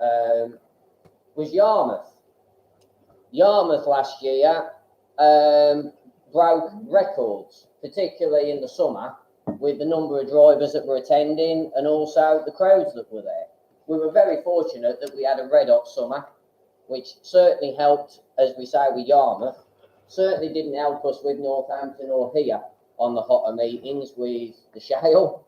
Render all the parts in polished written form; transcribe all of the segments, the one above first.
was Yarmouth. Yarmouth last year broke records, particularly in the summer, with the number of drivers that were attending and also the crowds that were there. We were very fortunate that we had a red hot summer, which certainly helped, as we say, with Yarmouth. Certainly didn't help us with Northampton or here on the hotter meetings with the shale.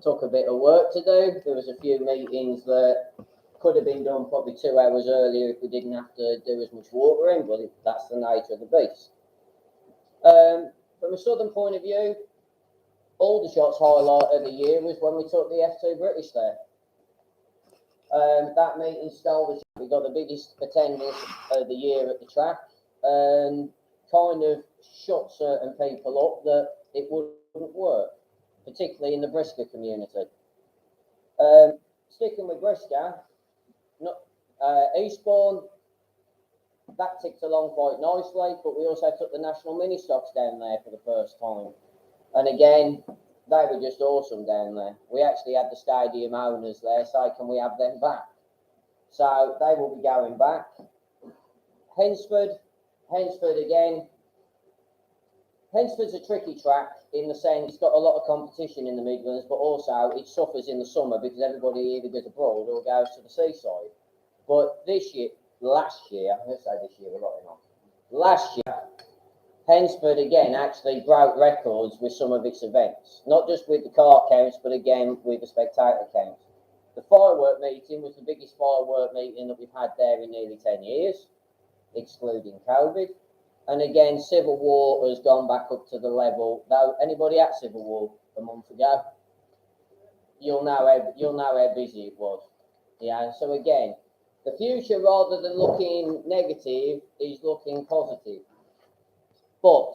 Took a bit of work to do. There was a few meetings that could have been done probably 2 hours earlier if we didn't have to do as much watering, but that's the nature of the beast. From a southern point of view, Aldershot's highlight of the year was when we took the F2 British there. That meeting stole the show. We got the biggest attendance of the year at the track and kind of shut certain people up that it wouldn't work, particularly in the Brisker community. Sticking with Brisker, Eastbourne, that ticked along quite nicely, but we also took the national mini stocks down there for the first time. And again, they were just awesome down there. We actually had the stadium owners there say, can we have them back? So they will be going back. Hensford again. Hensford's a tricky track in the sense it's got a lot of competition in the Midlands, but also it suffers in the summer because everybody either goes abroad or goes to the seaside. But last year, Hensford again actually broke records with some of its events, not just with the car counts, but again with the spectator counts. The firework meeting was the biggest firework meeting that we've had there in nearly 10 years, excluding COVID. And again, Civil War has gone back up to the level. Though anybody at Civil War a month ago, you'll know how busy it was. Yeah. So again, the future, rather than looking negative, is looking positive. But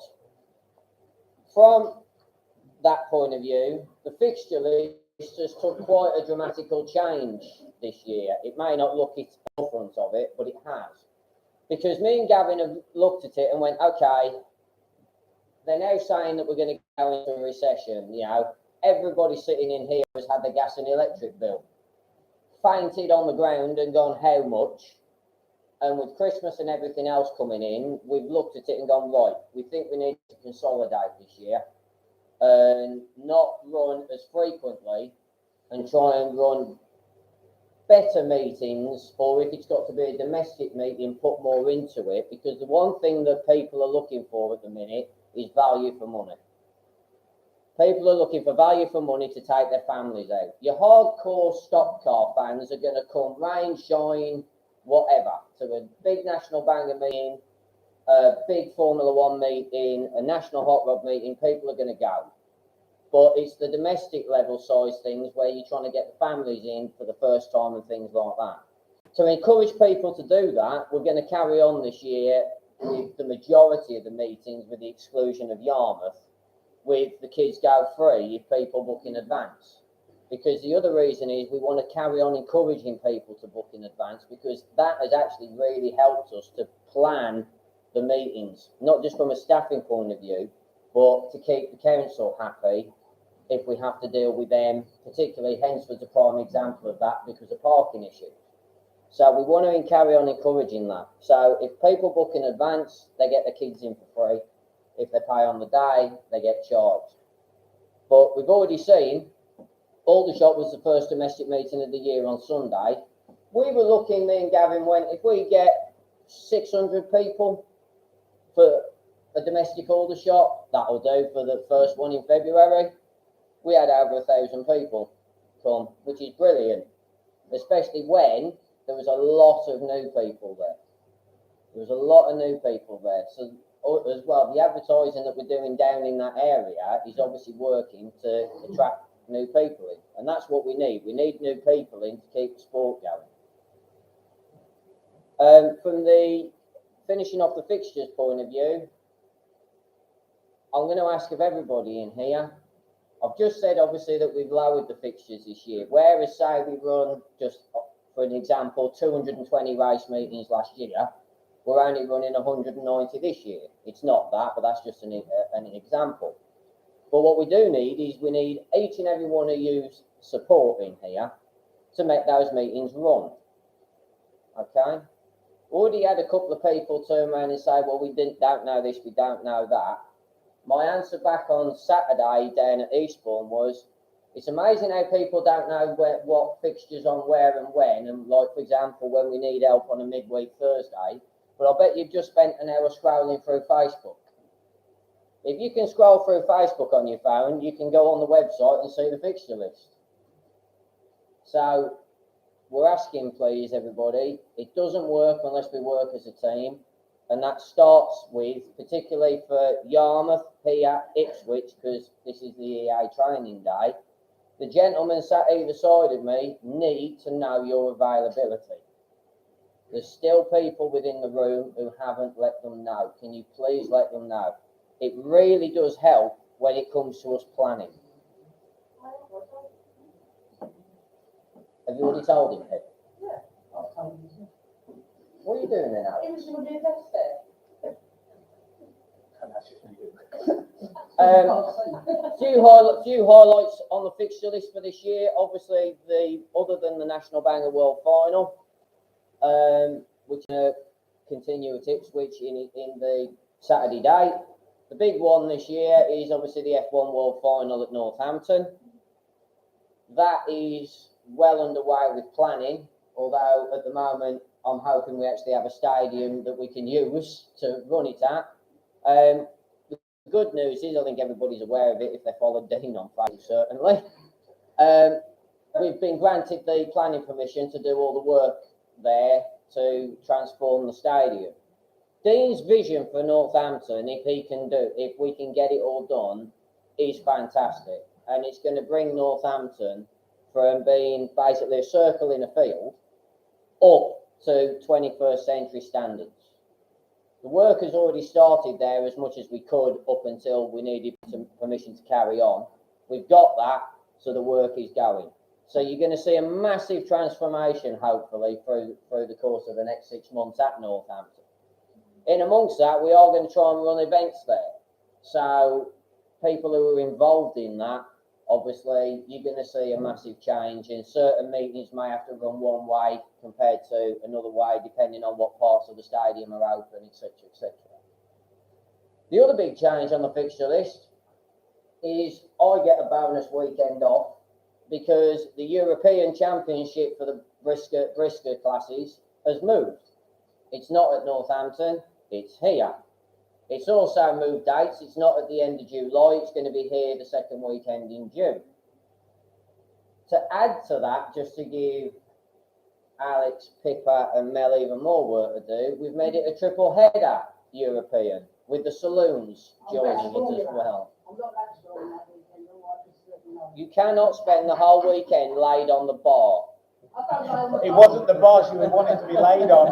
from that point of view, the fixture list just took quite a dramatical change this year. It may not look it in front of it, but it has. Because me and Gavin have looked at it and went, okay, they're now saying that we're going to go into a recession. You know, everybody sitting in here has had the gas and electric bill, fainted on the ground and gone, how much? And with Christmas and everything else coming in, we've looked at it and gone, right, we think we need to consolidate this year and not run as frequently and try and run better meetings, or if it's got to be a domestic meeting, put more into it, because the one thing that people are looking for at the minute is value for money. People are looking for value for money to take their families out. Your hardcore stock car fans are going to come rain, shine, whatever, to a big national banger meeting, a big Formula One meeting, a national hot rod meeting. People are going to go. But it's the domestic level size things where you're trying to get the families in for the first time and things like that. To encourage people to do that, we're going to carry on this year with the majority of the meetings, with the exclusion of Yarmouth, with the kids go free if people book in advance. Because the other reason is we want to carry on encouraging people to book in advance, because that has actually really helped us to plan the meetings, not just from a staffing point of view, but to keep the council happy if we have to deal with them. Particularly Hensford's a prime example of that because of parking issues. So we want to carry on encouraging that. So if people book in advance, they get their kids in for free. If they pay on the day, they get charged. But we've already seen Aldershot was the first domestic meeting of the year on Sunday. We were looking, me and Gavin went, if we get 600 people for a domestic Aldershot, that'll do for the first one in February. We had over 1,000 people come, which is brilliant, especially when there was a lot of new people there. There was a lot of new people there. So as well, the advertising that we're doing down in that area is obviously working to attract new people in. And that's what we need. We need new people in to keep the sport going. From the finishing off the fixtures point of view, I'm going to ask of everybody in here. I've just said, obviously, that we've lowered the fixtures this year. Whereas, say, we run, just for an example, 220 race meetings last year, we're only running 190 this year. It's not that, but that's just an example. But what we do need is we need each and every one of you's support in here to make those meetings run. Okay. Already had a couple of people turn around and say, well, don't know this, we don't know that. My answer back on Saturday down at Eastbourne was, it's amazing how people don't know what fixtures on where and when, and like, for example, when we need help on a midweek Thursday, but I bet you've just spent an hour scrolling through Facebook. If you can scroll through Facebook on your phone, you can go on the website and see the fixture list. So we're asking, please, everybody, it doesn't work unless we work as a team. And that starts with, particularly for Yarmouth, here, Ipswich, because this is the EA training day, the gentlemen sat either side of me need to know your availability. There's still people within the room who haven't let them know. Can you please let them know? It really does help when it comes to us planning. Have you already told him, Pip? Yeah, I've told him. What are you doing then, Alex? It was going to be a test there. Few highlights on the fixture list for this year. Obviously, other than the National Banger World Final, which continue at Ipswich in the Saturday day. The big one this year is obviously the F1 World Final at Northampton. That is well underway with planning, although at the moment I'm hoping we actually have a stadium that we can use to run it at. The good news is, I think everybody's aware of it if they followed Dean on Facebook, certainly. We've been granted the planning permission to do all the work there to transform the stadium. Dean's vision for Northampton, if we can get it all done, is fantastic. And it's going to bring Northampton from being basically a circle in a field up to 21st century standards. The work has already started there as much as we could up until we needed permission to carry on. We've got that, so the work is going. So you're going to see a massive transformation, hopefully, through the course of the next 6 months at Northampton. In amongst that, we are going to try and run events there. So people who are involved in that, obviously, you're going to see a massive change, and certain meetings may have to run one way compared to another way, depending on what parts of the stadium are open, etc., etc. The other big change on the fixture list is I get a bonus weekend off because the European Championship for the Brisker classes has moved. It's not at Northampton, it's here. It's also moved dates. It's not at the end of July. It's going to be here the second weekend in June. To add to that, just to give Alex, Pippa and Mel even more work to do, we've made it a triple header European with the saloons joining it as well. I'm not that strong that weekend. You cannot spend the whole weekend laid on the bar. It wasn't the bar she was wanting to be laid on.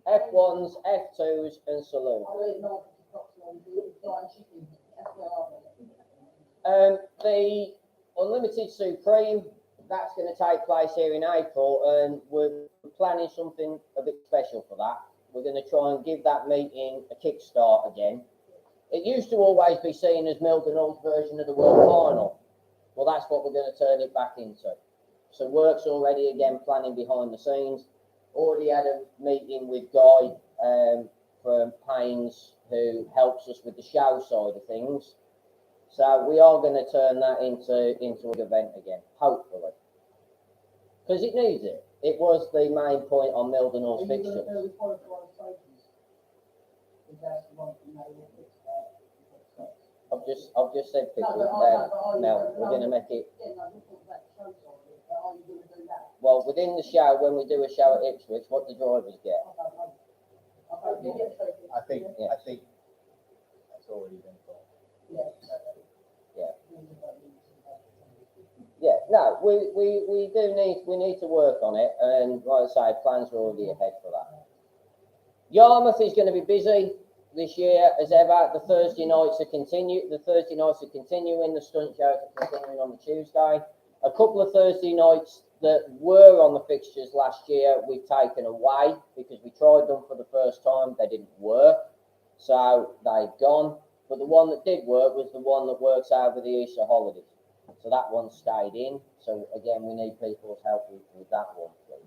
F1s, F2s and saloons. The Unlimited Supreme, that's going to take place here in April, and we're planning something a bit special for that. We're going to try and give that meeting a kickstart again. It used to always be seen as Mildenhall's version of the World Final. Well, that's what we're going to turn it back into. So work's already again planning behind the scenes. Already had a meeting with Guy from Paynes, who helps us with the show side of things. So we are going to turn that into an event again, hopefully. Because it needs it. It was the main point on Mildenhall's fixtures. I've just said people now we're going to make it. Well, within the show, when we do a show at Ipswich, what do drivers get? I think that's already been thought. Yeah. No, we need to work on it, and like I say, plans are already ahead for that. Yarmouth is going to be busy this year as ever. The Thursday nights are continuing. The stunt shows are continuing on the Tuesday. A couple of Thursday nights that were on the fixtures last year, we've taken away because we tried them for the first time. They didn't work, so they've gone. but the one that did work was the one that works over the Easter holidays. So that one stayed in. So again, we need people's help with that one, please.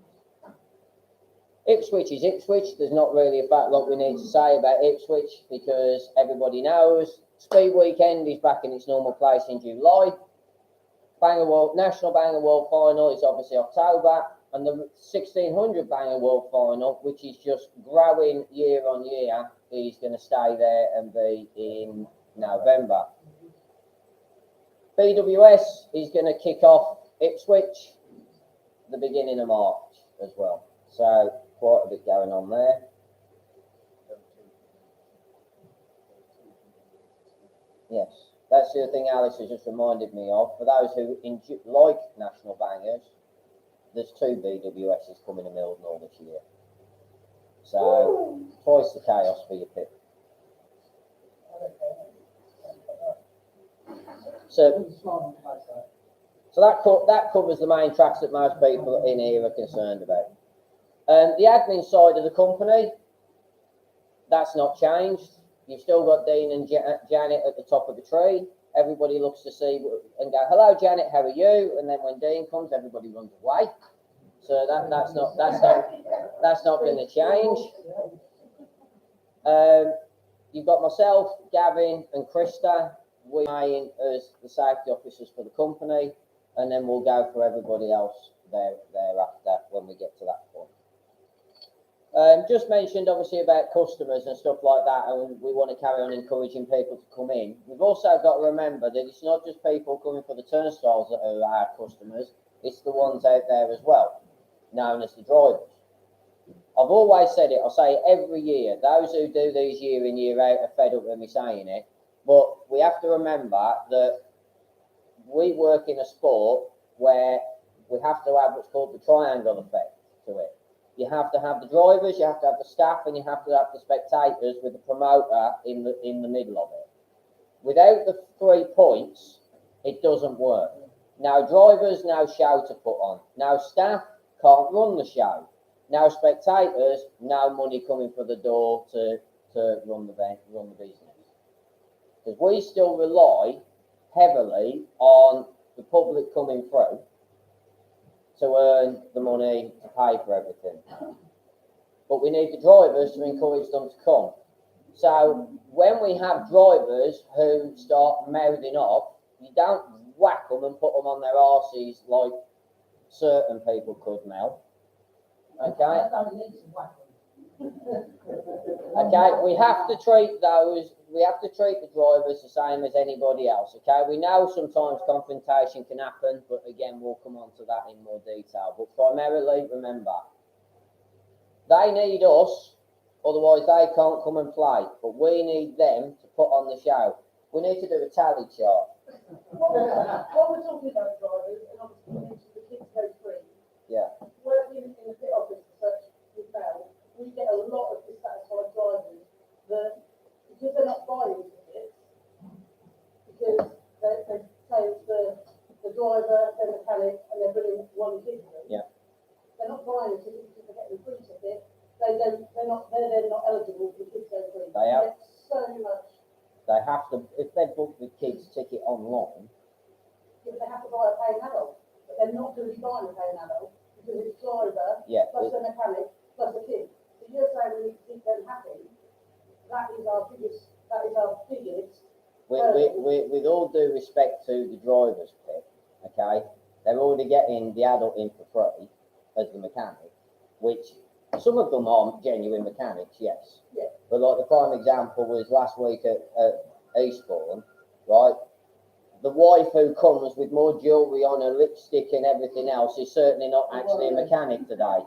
Ipswich is Ipswich. There's not really a fact lot we need to say about Ipswich because everybody knows Speed Weekend is back in its normal place in July. National Banger World Final is obviously October, and the 1600 Banger World Final, which is just growing year on year, is going to stay there and be in November. BWS is going to kick off Ipswich the beginning of March as well. So quite a bit going on there. Yes, that's the other thing Alice has just reminded me of. For those who like national bangers, there's 2 BWSs coming to Mildenhall this year. So twice the chaos for your pick. So that covers the main tracks that most people in here are concerned about. The admin side of the company, that's not changed. You've still got Dean and Janet at the top of the tree. Everybody looks to see and go, "Hello, Janet, how are you?" And then when Dean comes, everybody runs away. So that's not going to change. You've got myself, Gavin, and Krista. We remain as the safety officers for the company, and then we'll go for everybody else thereafter when we get to that point. Just mentioned obviously about customers and stuff like that, and we want to carry on encouraging people to come in. We've also got to remember that it's not just people coming for the turnstiles that are our customers, it's the ones out there as well, known as the drivers. I've always said it, I'll say it every year. Those who do these year in, year out are fed up with me saying it, but we have to remember that we work in a sport where we have to have what's called the triangle effect to it. You have to have the drivers, you have to have the staff, and you have to have the spectators with the promoter in the middle of it. Without the 3 points, it doesn't work. Now drivers, no show to put on. Now staff can't run the show. Now spectators, no money coming for the door to run the business. Because we still rely heavily on the public coming through to earn the money to pay for everything. But we need the drivers to encourage them to come. So when we have drivers who start mouthing off, you don't whack them and put them on their arses like certain people could now. Okay? Okay, we have to treat the drivers the same as anybody else, okay? We know sometimes confrontation can happen, but again, we'll come on to that in more detail. But primarily, remember, they need us, otherwise they can't come and play, but we need them to put on the show. We need to do a tally chart. What we're talking about drivers, and obviously we mentioned the kids go free. Yeah. Working in the pit office such with Bell, we get a lot of dissatisfied drivers that, because they're not buying tickets, because they say it's the driver, the mechanic, and they're bringing one kid with them. Yeah. They're not buying a ticket because they're getting a free ticket. They're not eligible for the kids go free. They have. So much. They have to, if they book the kids' ticket online. Yeah, they have to buy a paying adult, but they're not going to be buying a paying adult because it's driver, Yeah, plus the mechanic, plus the kid. So you're saying we need to keep them happy. That is our biggest. With all due respect to the driver's pick, okay, they're already getting the adult in for free as the mechanic, which some of them are genuine mechanics, yes. Yeah. But like the prime example was last week at Eastbourne, right? The wife who comes with more jewellery on her lipstick and everything else is certainly not actually a mechanic today.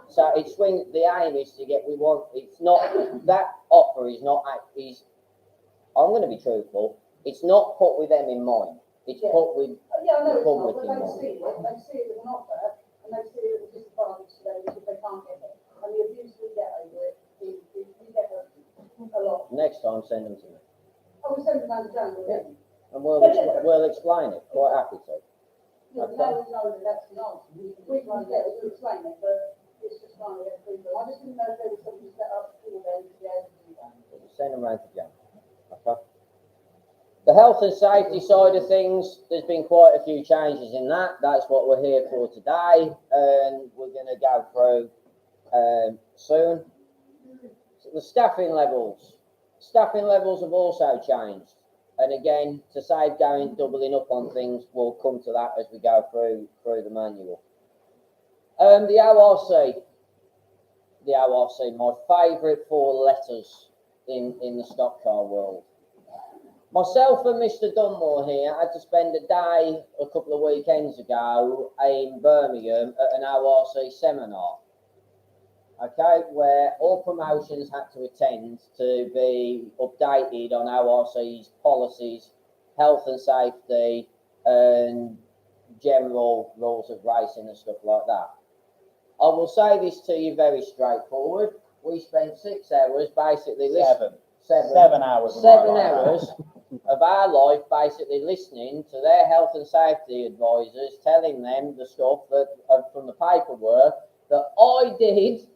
So it's when the aim is to get, it's not, that offer is not, I'm going to be truthful, it's not put with them in mind. It's put with Yeah, I know the it's not, public but in they mind. see it as an offer, and they see it as a disadvantage to them because they can't get it. And the abuse we get over it, we get a lot. Next time, send them to me. Oh, we send them around the jungle, yeah. And we'll explain it, quite happy to. Yeah, no, that's not. We explain it, but it's just trying to get through them. I just didn't know if there was something set up for them to be able to do that. Send them round to Jan. Okay. The health and safety side of things, there's been quite a few changes in that. That's what we're here for today, and we're going to go through soon. So the staffing levels. Staffing levels have also changed. And again, to save going doubling up on things, we'll come to that as we go through the manual. The ORC. The ORC, my favourite four letters in the stock car world. Myself and Mr. Dunmore here had to spend a day a couple of weekends ago in Birmingham at an ORC seminar, okay, where all promotions had to attend to be updated on ORC's policies, health and safety, and general rules of racing and stuff like that. I will say this to you very straightforward. We spent 6 hours basically listening. 7 hours. 7 hours of our life basically listening to their health and safety advisors telling them the stuff that from the paperwork that I did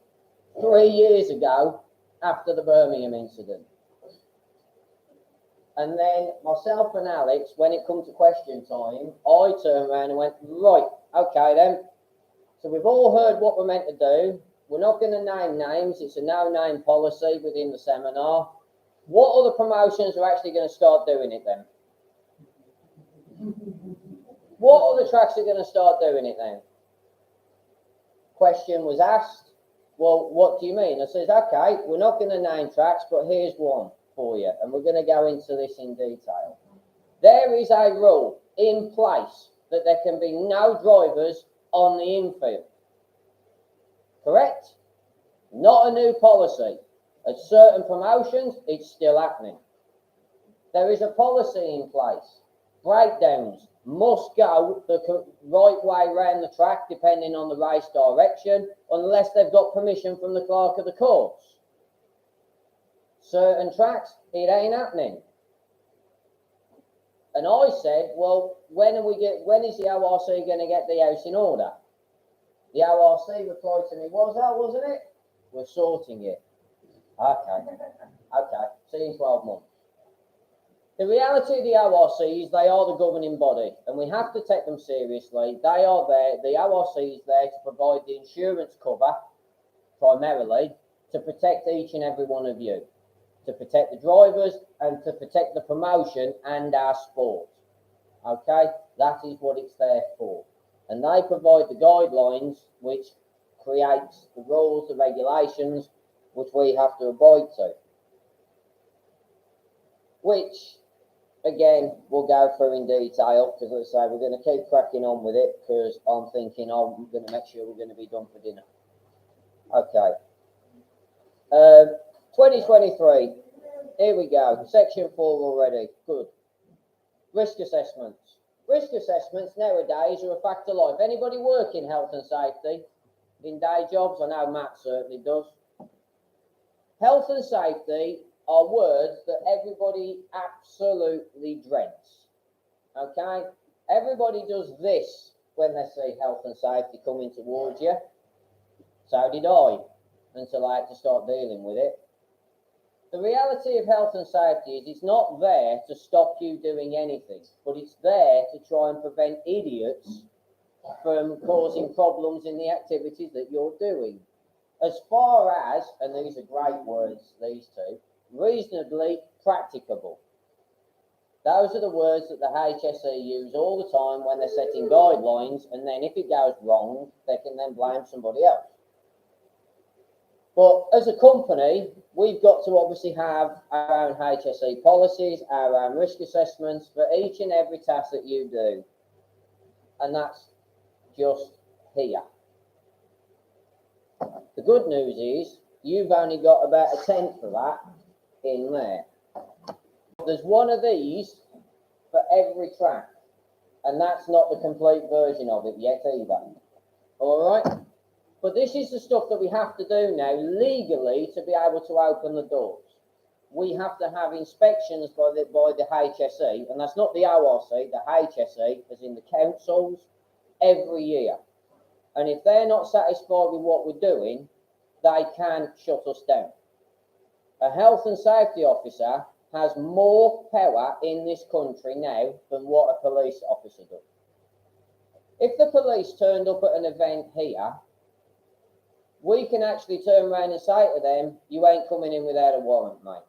3 years ago after the Birmingham incident. And then myself and Alex, when it comes to question time, I turned around and went, right, okay then. So we've all heard what we're meant to do. We're not going to name names. It's a no-name policy within the seminar. What other promotions are actually going to start doing it then? What other tracks are going to start doing it then? Question was asked. Well, what do you mean? I says, okay, we're not going to name tracks, but here's one for you. And we're going to go into this in detail. There is a rule in place that there can be no drivers on the infield. Correct? Not a new policy. At certain promotions, it's still happening. There is a policy in place. Breakdowns must go the right way around the track, depending on the race direction, unless they've got permission from the clerk of the course. Certain tracks, it ain't happening. And I said, well, when is the ORC going to get the house in order? The ORC replied to me, wasn't it? We're sorting it. Okay, see in 12 months. The reality of the ORC is they are the governing body, and we have to take them seriously. They are there, the ORC is there to provide the insurance cover, primarily, to protect each and every one of you, to protect the drivers and to protect the promotion and our sport. Okay, that is what it's there for. And they provide the guidelines which creates the rules, the regulations, which we have to abide to. Which, again, we'll go through in detail, because as I say, we're going to keep cracking on with it, because I'm thinking I'm going to make sure we're going to be done for dinner. Okay. 2023. Here we go. Section 4 already. Good. Risk assessments. Risk assessments nowadays are a fact of life. Anybody work in health and safety in day jobs? I know Matt certainly does. Health and safety are words that everybody absolutely dreads. Okay? Everybody does this when they see health and safety coming towards you. So did I, until I had to start dealing with it. The reality of health and safety is it's not there to stop you doing anything, but it's there to try and prevent idiots from causing problems in the activities that you're doing. As far as, and these are great words, these two, reasonably practicable. Those are the words that the HSE use all the time when they're setting guidelines, and then if it goes wrong, they can then blame somebody else. But as a company, we've got to obviously have our own HSE policies, our own risk assessments for each and every task that you do. And that's just here. The good news is you've only got about a tenth of that in there. There's one of these for every track, and that's not the complete version of it yet either. All right? But this is the stuff that we have to do now legally to be able to open the doors. We have to have inspections by the HSE, and that's not the ORC, the HSE, as in the councils, every year. And if they're not satisfied with what we're doing, they can shut us down. A health and safety officer has more power in this country now than what a police officer does. If the police turned up at an event here, we can actually turn around and say to them, you ain't coming in without a warrant, mate.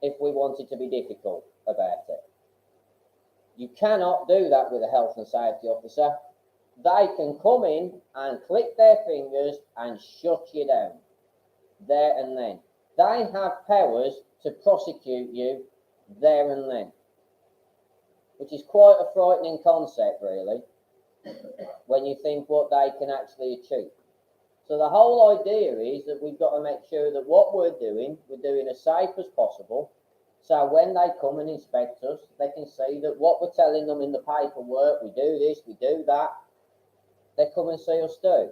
If we wanted to be difficult about it. You cannot do that with a health and safety officer. They can come in and click their fingers and shut you down there and then. They have powers to prosecute you there and then, which is quite a frightening concept, really, when you think what they can actually achieve. So the whole idea is that we've got to make sure that what we're doing as safe as possible. So when they come and inspect us, they can see that what we're telling them in the paperwork, we do this, we do that, they come and see us do.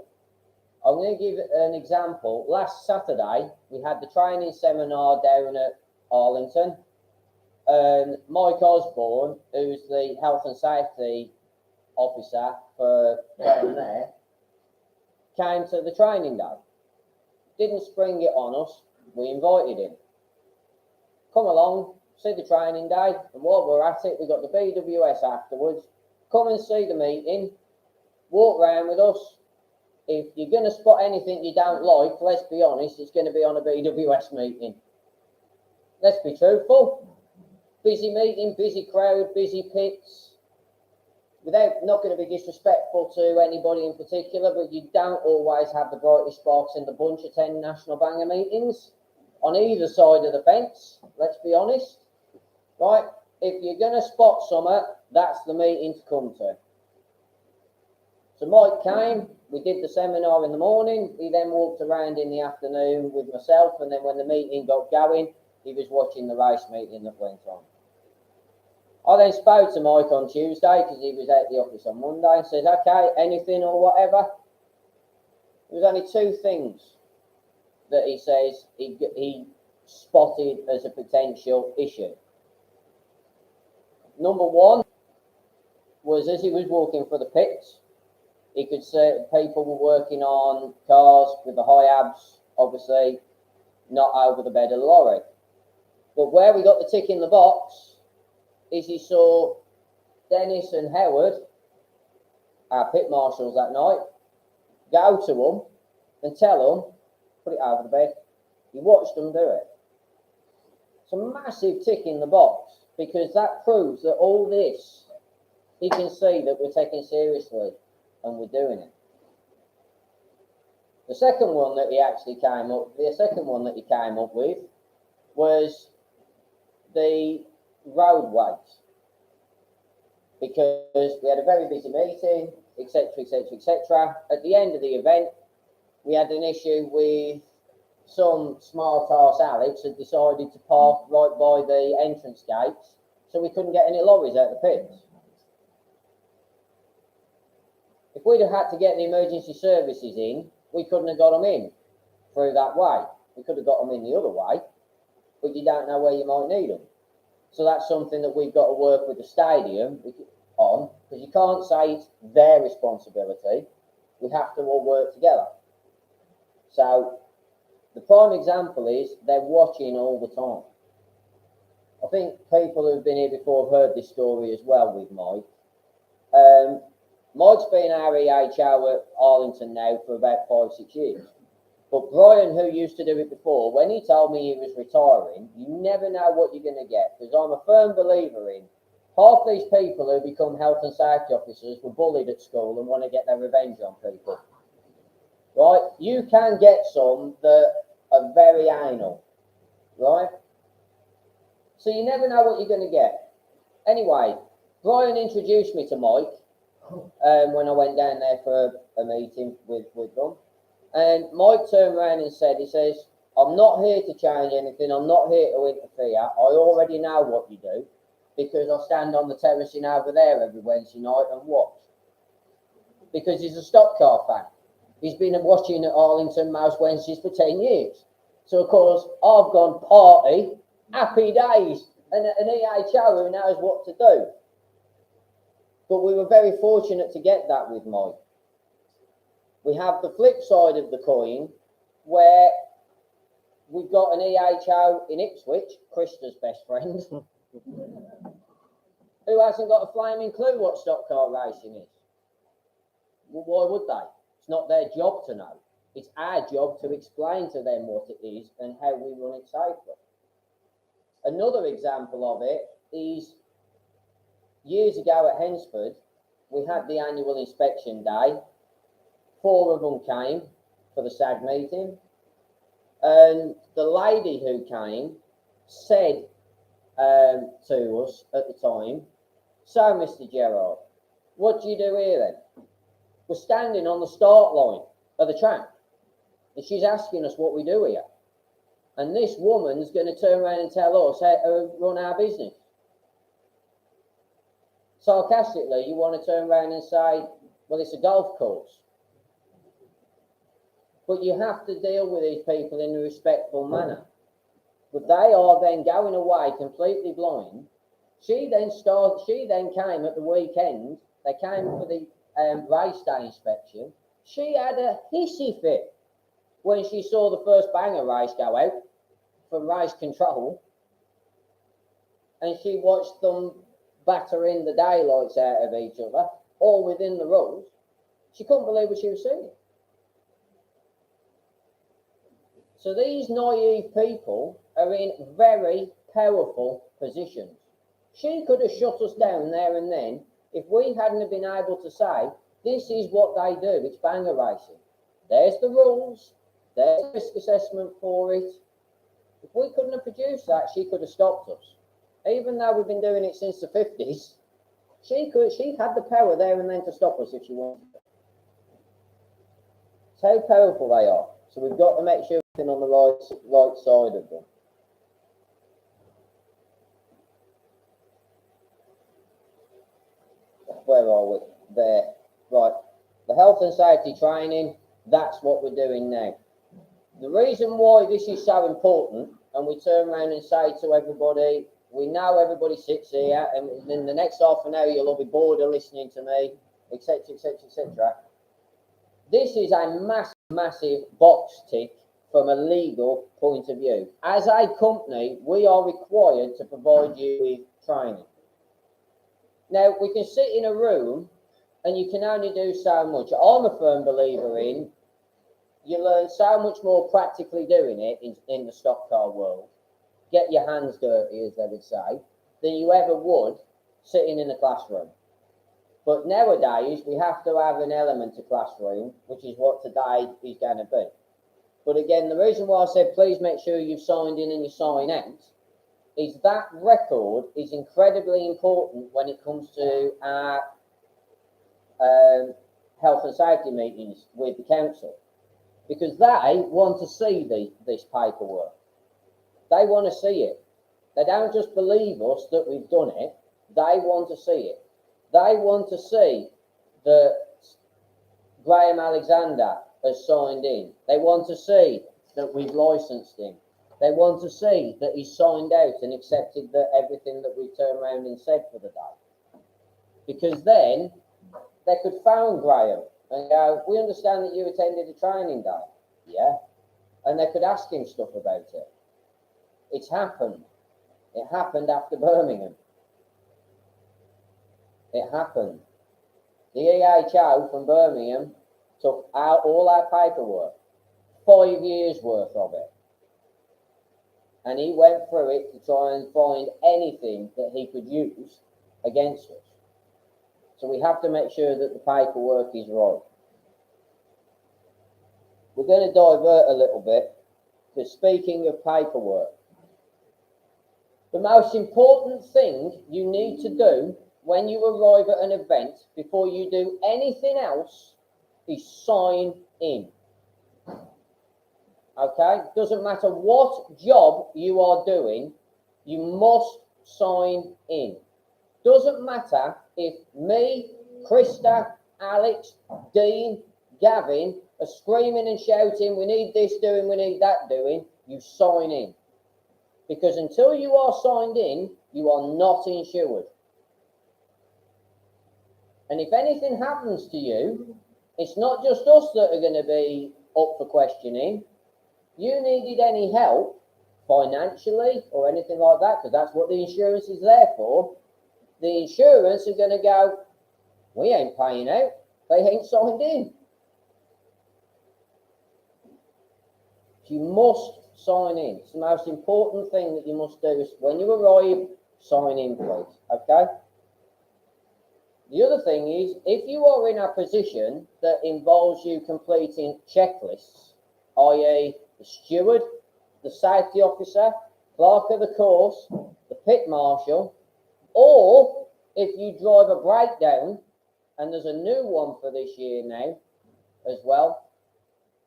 I'm going to give an example. Last Saturday, we had the training seminar down at Arlington, and Mike Osborne, who's the health and safety officer for down there, came to the training day. Didn't spring it on us, we invited him. Come along, see the training day, and while we're at it, we got the BWS afterwards. Come and see the meeting, walk around with us. If you're going to spot anything you don't like, let's be honest, it's going to be on a BWS meeting. Let's be truthful. Busy meeting, busy crowd, busy pits. Not going to be disrespectful to anybody in particular, but you don't always have the brightest sparks in the bunch attending national banger meetings on either side of the fence, let's be honest. Right? If you're going to spot something, that's the meeting to come to. So Mike came, we did the seminar in the morning, he then walked around in the afternoon with myself, and then when the meeting got going, he was watching the race meeting that went on. I then spoke to Mike on Tuesday, because he was at the office on Monday, and said, okay, anything or whatever. There was only two things that he says he spotted as a potential issue. Number one was as he was walking for the pits, he could see people were working on cars with the high abs, obviously not over the bed of the lorry. But where we got the tick in the box is he saw Dennis and Howard, our pit marshals that night, go to them and tell them, put it over the bed. He watched them do it. It's a massive tick in the box, because that proves that all this, he can see that we're taking seriously and we're doing it. The second one that he came up with was the roadways, because we had a very busy meeting, etc, etc, etc. At the end of the event, we had an issue with some smart arse Alex had decided to park right by the entrance gates, so we couldn't get any lorries out of the pits. If we'd have had to get the emergency services in, we couldn't have got them in through that way. We could have got them in the other way, but you don't know where you might need them. So that's something that we've got to work with the stadium on, because you can't say it's their responsibility. We have to all work together. So the prime example is they're watching all the time. I think people who've been here before have heard this story as well with Mike. Mike's been our EHO at Arlington now for about 5-6 years. But Brian, who used to do it before, when he told me he was retiring, you never know what you're going to get, because I'm a firm believer in half these people who become health and safety officers were bullied at school and want to get their revenge on people. Right? You can get some that are very anal, right? So you never know what you're going to get. Anyway, Brian introduced me to Mike when I went down there for a meeting with them. And Mike turned around and said, he says, I'm not here to change anything. I'm not here to interfere. I already know what you do, because I stand on the terracing over there every Wednesday night and watch. Because he's a stock car fan. He's been watching at Arlington most Wednesdays for 10 years. So, of course, I've gone party, happy days, and an EHO who knows what to do. But we were very fortunate to get that with Mike. We have the flip side of the coin, where we've got an EHO in Ipswich, Krista's best friend, who hasn't got a flaming clue what stock car racing is. Well, why would they? It's not their job to know. It's our job to explain to them what it is and how we run it safely. Another example of it is years ago at Hensford, we had the annual inspection day. 4 of them came for the SAG meeting, and the lady who came said to us at the time, "So, Mr. Gerard, what do you do here then?" We're standing on the start line of the track, and she's asking us what we do here. And this woman's going to turn around and tell us how to run our business. Sarcastically, you want to turn around and say, well, it's a golf course. But you have to deal with these people in a respectful manner. But they are then going away completely blind. She then came at the weekend. They came for the race day inspection. She had a hissy fit when she saw the first banger race go out from race control, and she watched them battering the daylights out of each other, all within the rules. She couldn't believe what she was seeing. So these naive people are in very powerful positions. She could have shut us down there and then if we hadn't have been able to say, this is what they do, it's banger racing. There's the rules, there's the risk assessment for it. If we couldn't have produced that, she could have stopped us. Even though we've been doing it since the 50s, she had the power there and then to stop us if she wanted. It's how powerful they are. So we've got to make sure we're on the right side of them. Where are we? There. Right. The health and safety training, that's what we're doing now. The reason why this is so important, and we turn around and say to everybody, we know everybody sits here, and in the next half an hour you'll all be bored of listening to me, etc., etc., etc. This is a massive box tick from a legal point of view. As a company, we are required to provide you with training. Now, we can sit in a room and you can only do so much. I'm a firm believer in you learn so much more practically doing it in the stock car world, get your hands dirty, as they would say, than you ever would sitting in a classroom. But nowadays, we have to have an element of classroom, which is what today is going to be. But again, the reason why I said please make sure you've signed in and you sign out is that record is incredibly important when it comes to our health and safety meetings with the council. Because they want to see this paperwork. They want to see it. They don't just believe us that we've done it. They want to see it. They want to see that Graham Alexander has signed in. They want to see that we've licensed him. They want to see that he's signed out and accepted that everything that we've turned around and said for the day. Because then they could phone Graham and go, we understand that you attended a training day. Yeah. And they could ask him stuff about it. It's happened. It happened after Birmingham. It happened. The EHO from Birmingham took out all our paperwork, 5 years worth of it. And he went through it to try and find anything that he could use against us. So we have to make sure that the paperwork is right. We're going to divert a little bit, because speaking of paperwork, the most important thing you need to do when you arrive at an event before you do anything else is sign in. Okay? Doesn't matter what job you are doing, you must sign in. Doesn't matter if me, Krista, Alex, Dean, Gavin are screaming and shouting, we need this doing, we need that doing, you sign in. Because until you are signed in, you are not insured. And if anything happens to you, it's not just us that are going to be up for questioning. you needed any help financially or anything like that, because that's what the insurance is there for, the insurance are going to go, we ain't paying out, they ain't signed in. You must sign in. It's the most important thing that you must do is when you arrive, sign in, please. Okay? The other thing is, if you are in a position that involves you completing checklists, i.e. the steward, the safety officer, clerk of the course, the pit marshal, or if you drive a breakdown, and there's a new one for this year now as well,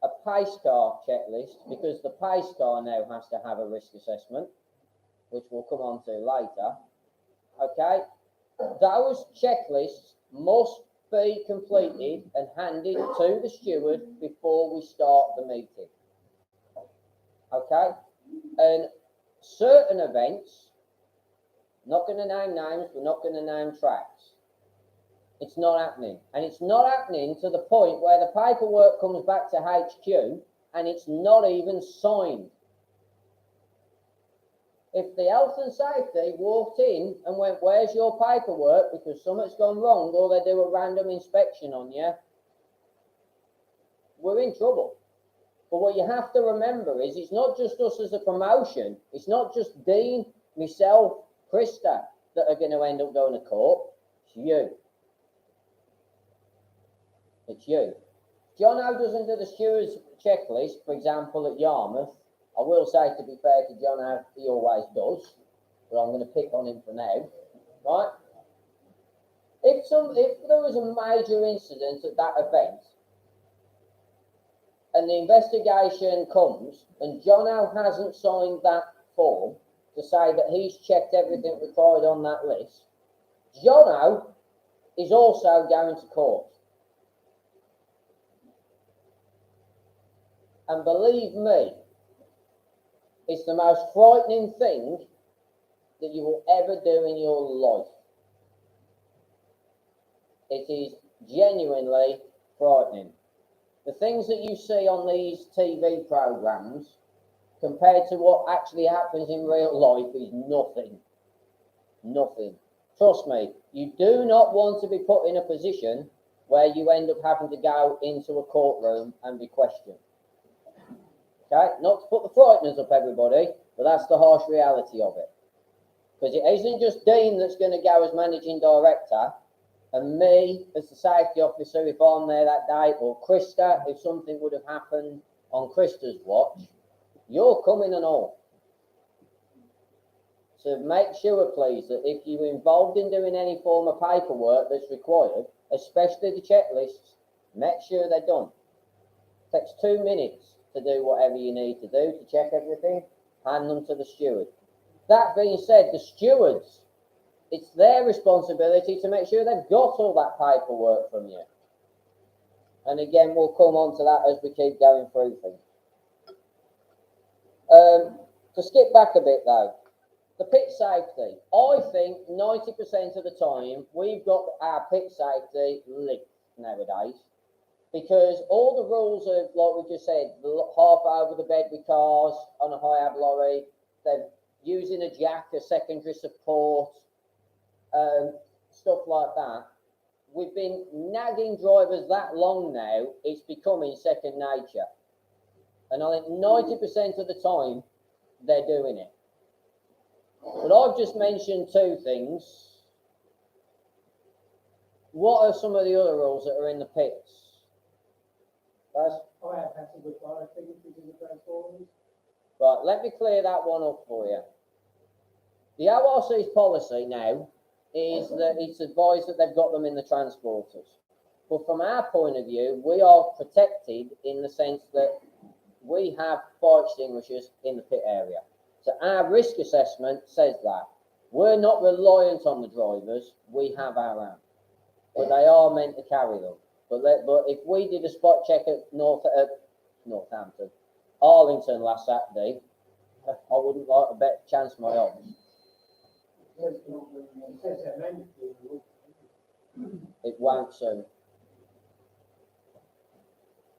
a pace car checklist, because the pace car now has to have a risk assessment, which we'll come on to later. Okay? Those checklists must be completed and handed to the steward before we start the meeting. Okay? And certain events, not going to name names, we're not going to name tracks. It's not happening. And it's not happening to the point where the paperwork comes back to HQ and it's not even signed. If the health and safety walked in and went, where's your paperwork, because something's gone wrong, or they do a random inspection on you, we're in trouble. But what you have to remember is it's not just us as a promotion. It's not just Dean, myself, Krista that are going to end up going to court. It's you. It's you. John O doesn't do the steward's checklist, for example, at Yarmouth. I will say, to be fair to John O, he always does, but I'm going to pick on him for now, right? If there was a major incident at that event, and the investigation comes, and John O hasn't signed that form to say that he's checked everything required on that list, John O is also going to court. And believe me, it's the most frightening thing that you will ever do in your life. It is genuinely frightening. The things that you see on these TV programs compared to what actually happens in real life is nothing. Nothing. Trust me, you do not want to be put in a position where you end up having to go into a courtroom and be questioned. Okay, not to put the frighteners up, everybody, but that's the harsh reality of it. Because it isn't just Dean that's going to go as managing director, and me as the safety officer if I'm there that day, or Krista if something would have happened on Krista's watch. You're coming and all. So make sure, please, that if you're involved in doing any form of paperwork that's required, especially the checklists, make sure they're done. It takes 2 minutes to do whatever you need to do to check everything, hand them to the steward. That being said, the stewards, it's their responsibility to make sure they've got all that paperwork from you. And again, we'll come on to that as we keep going through things. To skip back a bit though, the pit safety. I think 90% of the time we've got our pit safety licked nowadays. Because all the rules of, like we just said, half over the bed with cars on a high-ab lorry, they're using a jack as secondary support, stuff like that. We've been nagging drivers that long now, it's becoming second nature. And I think 90% of the time, they're doing it. But I've just mentioned 2 things. What are some of the other rules that are in the pits? I have had some good fire extinguishers in the Transformers. Right, let me clear that one up for you. The ORC's policy now is that it's advised that they've got them in the transporters. But from our point of view, we are protected in the sense that we have fire extinguishers in the pit area. So our risk assessment says that. We're not reliant on the drivers, we have our own. But they are meant to carry them. But if we did a spot check at Northampton, Arlington last Saturday, I wouldn't like a better chance of my odds. It won't soon.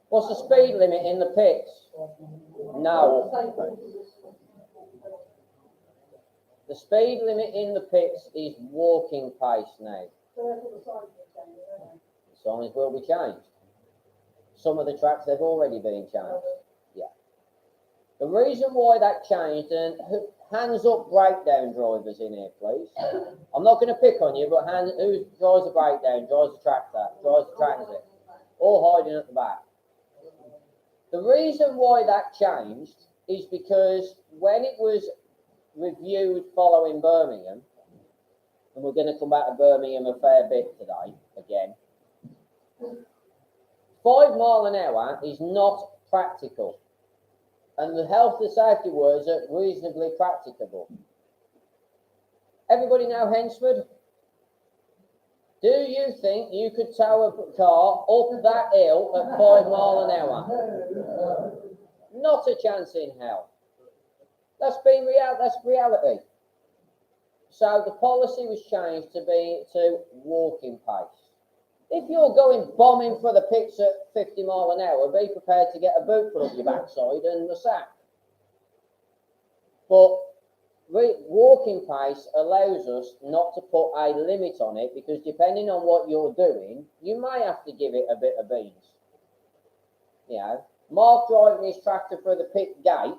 What's the speed limit in the pits? No. Same thing. The speed limit in the pits is walking pace now. So that's what the signs are saying, don't The signs will be changed. Some of the tracks they've already been changed. Yeah. The reason why that changed, and hands up breakdown drivers in here, please. I'm not going to pick on you, but who drives a breakdown, drives a tractor, drives a transit, all hiding at the back. The reason why that changed is because when it was reviewed following Birmingham, and we're going to come back to Birmingham a fair bit today, again, 5 mile an hour is not practical. And the health and safety words are reasonably practicable. Everybody know Hensford? Do you think you could tow a car up that hill at 5 mile an hour? Not a chance in hell. That's reality. So the policy was changed to walking pace. If you're going bombing for the pits at 50 mile an hour, be prepared to get a boot put up your backside and the sack. But walking pace allows us not to put a limit on it, because depending on what you're doing, you may have to give it a bit of beans. You know, Mark driving his tractor for the pit gate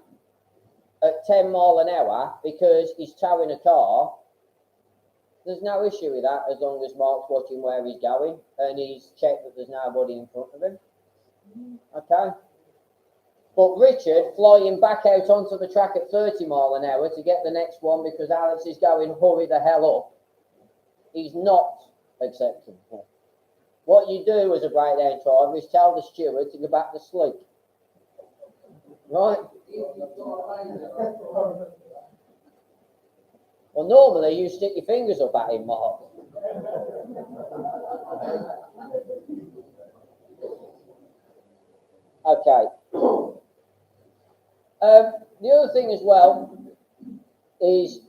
at 10 mile an hour because he's towing a car. There's no issue with that as long as Mark's watching where he's going and he's checked that there's nobody in front of him. Okay? But Richard flying back out onto the track at 30 mile an hour to get the next one because Alex is going hurry the hell up, is not acceptable. What you do as a breakdown driver is tell the steward to go back to sleep. Right? Well, normally you stick your fingers up at him, Mark. Okay. The other thing as well is,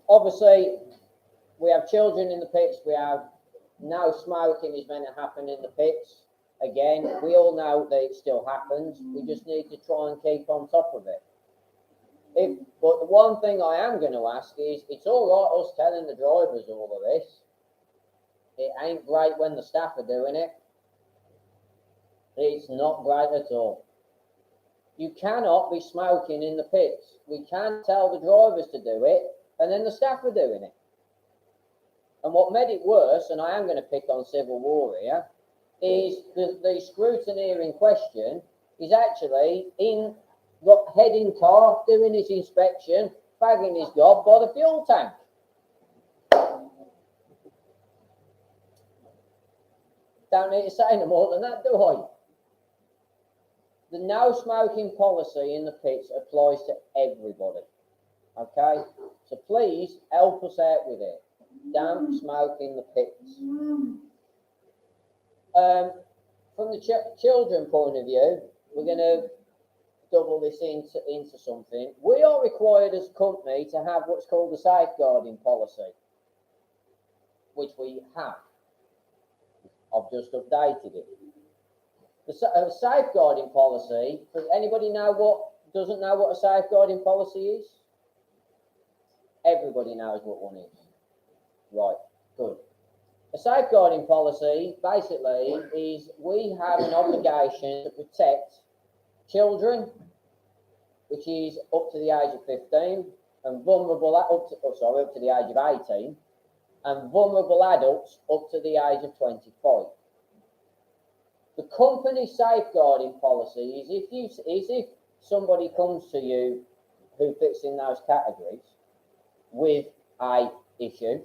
obviously, we have children in the pits. We have no smoking is meant to happen in the pits. Again, we all know that it still happens. We just need to try and keep on top of it. But the one thing I am going to ask is, it's all right us telling the drivers all of this. It ain't great when the staff are doing it. It's not great at all. You cannot be smoking in the pits. We can't tell the drivers to do it, and then the staff are doing it. And what made it worse, and I am going to pick on Civil War here, is the scrutineer in question is actually heading car, doing his inspection, fagging his gob by the fuel tank. Don't need to say no more than that, do I? The no smoking policy in the pits applies to everybody. Okay? So please help us out with it. Don't smoke in the pits. From the children point of view, we're going to double this into something. We are required as a company to have what's called a safeguarding policy, which we have. I've just updated it. The safeguarding policy, does anybody doesn't know what a safeguarding policy is? Everybody knows what one is. Right, good. A safeguarding policy basically is we have an obligation to protect children, which is up to the age of 15, and vulnerable up to the age of 18, and vulnerable adults up to the age of 25. The company safeguarding policy is if somebody comes to you who fits in those categories with a issue,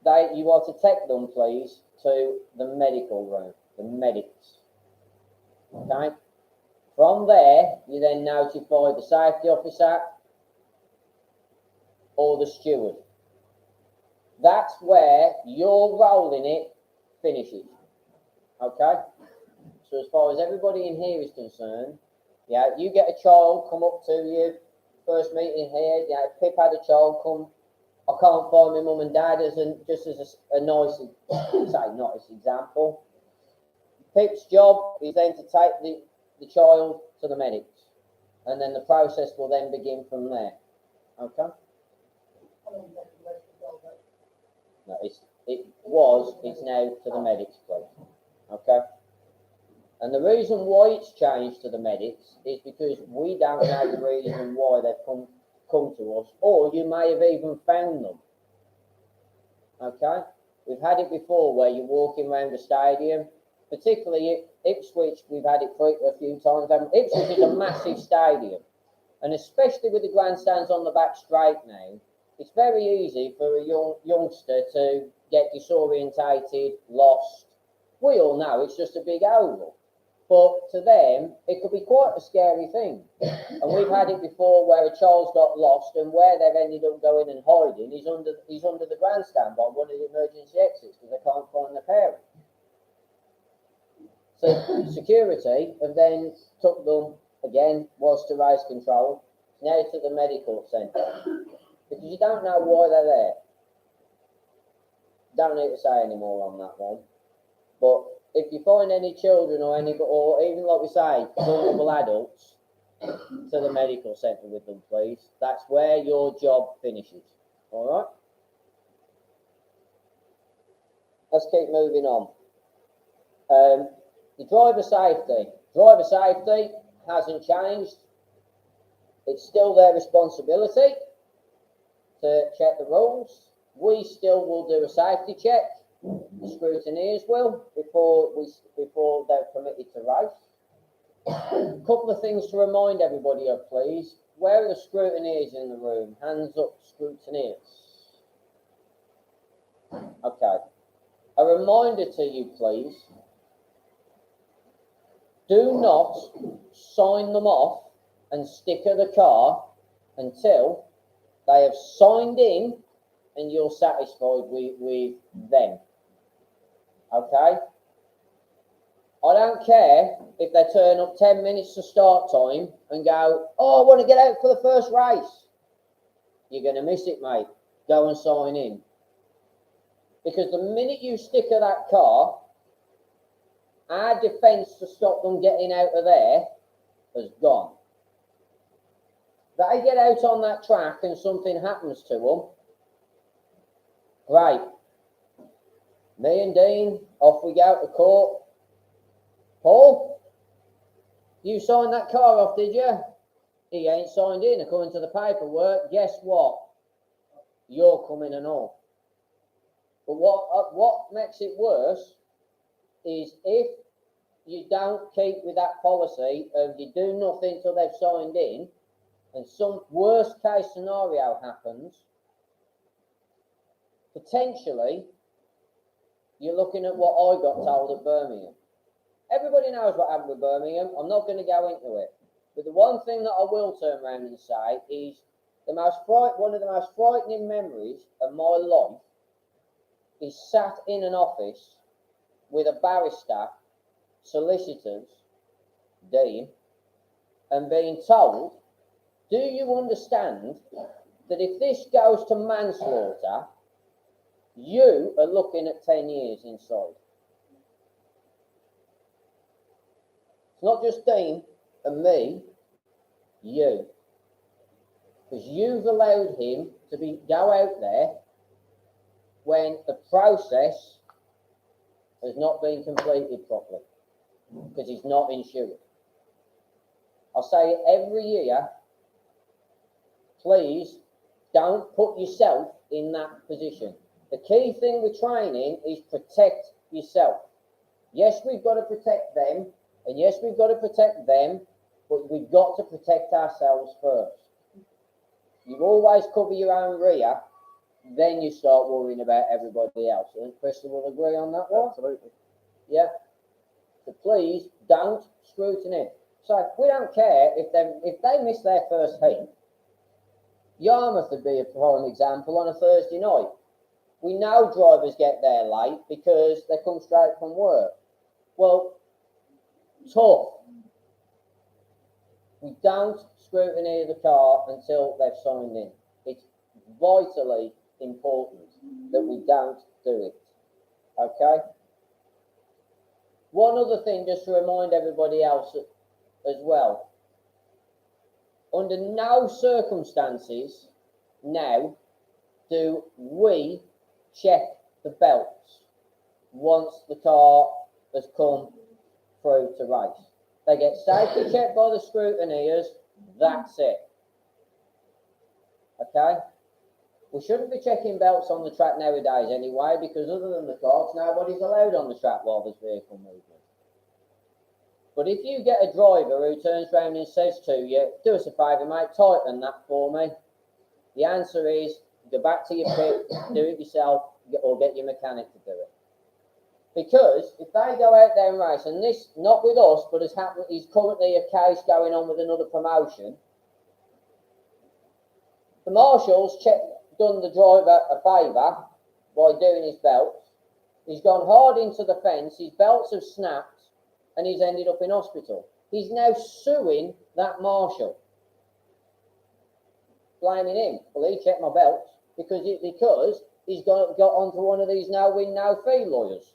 you are to take them, please, to the medical room, the medics. Okay? From there, you then notify the safety officer or the steward. That's where your role in it finishes. Okay? So as far as everybody in here is concerned, yeah, you get a child come up to you, first meeting here, yeah, Pip had a child come, I can't find my mum and dad, just as a nice example. Pip's job is then to take the child to the medics, and then the process will then begin from there. Okay? No, it's now to the medics, please. Okay? And the reason why it's changed to the medics is because we don't know the reason why they've come to us, or you may have even found them. Okay? We've had it before where you're walking around the stadium, particularly Ipswich, we've had it a few times. Ipswich is a massive stadium, and especially with the grandstands on the back straight now, it's very easy for a youngster to get disorientated, lost. We all know it's just a big oval, but to them, it could be quite a scary thing. And we've had it before where a child's got lost, and where they've ended up going and hiding is under the grandstand by one of the emergency exits because they can't find their parent. So security have then took them, again, was to raise control, now to the medical centre. Because you don't know why they're there. Don't need to say any more on that one. But if you find any children or even like we say, vulnerable adults, to the medical centre with them, please. That's where your job finishes. All right? Let's keep moving on. The driver safety. Driver safety hasn't changed. It's still their responsibility to check the rules. We still will do a safety check. The scrutineers will before they're permitted to race. A couple of things to remind everybody of, please. Where are the scrutineers in the room? Hands up, scrutineers. Okay. A reminder to you, please. Do not sign them off and sticker the car until they have signed in and you're satisfied with them. Okay? I don't care if they turn up 10 minutes to start time and go, oh, I want to get out for the first race. You're going to miss it, mate. Go and sign in. Because the minute you sticker that car, our defence to stop them getting out of there has gone. They get out on that track and something happens to them. Great. Me and Dean, off we go to court. Paul, you signed that car off, did you? He ain't signed in according to the paperwork. Guess what? You're coming and all. But what makes it worse is if you don't keep with that policy of you do nothing till they've signed in, and some worst case scenario happens, potentially you're looking at what I got told at Birmingham. Everybody knows what happened with Birmingham. I'm not going to go into it. But the one thing that I will turn around and say is one of the most frightening memories of my life is sat in an office with a barrister, solicitors, Dean, and being told, do you understand that if this goes to manslaughter, you are looking at 10 years inside? It's not just Dean and me, you. Because you've allowed him to go out there when the process has not been completed properly. Because he's not insured. I say it every year, please don't put yourself in that position. The key thing with training is protect yourself. Yes, we've got to protect them, and yes, we've got to protect them, but we've got to protect ourselves first. You always cover your own rear, then you start worrying about everybody else. And Crystal will agree on that one? Absolutely. Yeah. So please don't scrutinize. So we don't care if they miss their first heat. Yarmouth would be a prime example on a Thursday night. We know drivers get there late because they come straight from work. Well, tough. We don't scrutinise the car until they've signed in. It's vitally important that we don't do it. Okay? One other thing, just to remind everybody else as well. Under no circumstances now do we check the belts once the car has come through to race. They get safety checked by the scrutineers, that's it. Okay? We shouldn't be checking belts on the track nowadays anyway, because other than the cops, nobody's allowed on the track while there's vehicle movement. But if you get a driver who turns around and says to you, do us a favour mate, tighten that for me, the answer is, go back to your pit, do it yourself, or get your mechanic to do it. Because if they go out there and race, and this, not with us, but has happened, is currently a case going on with another promotion, the marshals done the driver a favour by doing his belts. He's gone hard into the fence, his belts have snapped, and he's ended up in hospital. He's now suing that marshal, blaming him. Well, he checked my belts because he's got onto one of these no win, no fee lawyers.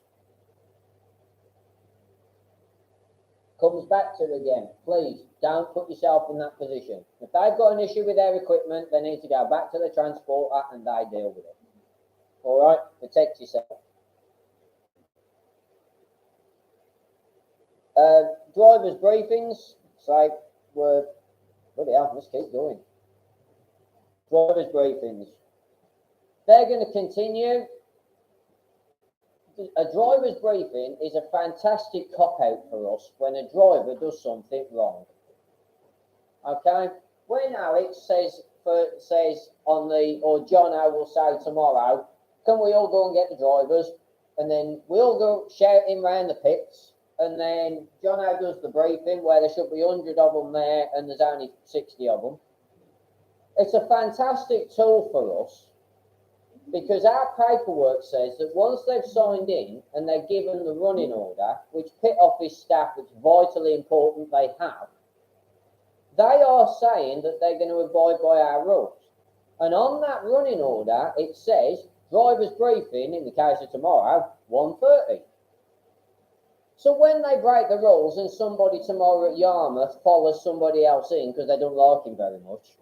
Comes back to again, please don't put yourself in that position. If they've got an issue with their equipment, they need to go back to the transporter and they deal with it. All right, protect yourself. Drivers' briefings, say, bloody hell, let's keep going. Drivers' briefings. They're going to continue. A driver's briefing is a fantastic cop-out for us when a driver does something wrong. Okay? When Alex says on the, or John O will say tomorrow, can we all go and get the drivers? And then we'll go shouting round the pits. And then John O does the briefing where there should be 100 of them there and there's only 60 of them. It's a fantastic tool for us because our paperwork says that once they've signed in and they're given the running order, which pit office staff, it's vitally important they have, they are saying that they're going to abide by our rules. And on that running order, it says driver's briefing, in the case of tomorrow, 1:30. So when they break the rules and somebody tomorrow at Yarmouth follows somebody else in because they don't like him very much,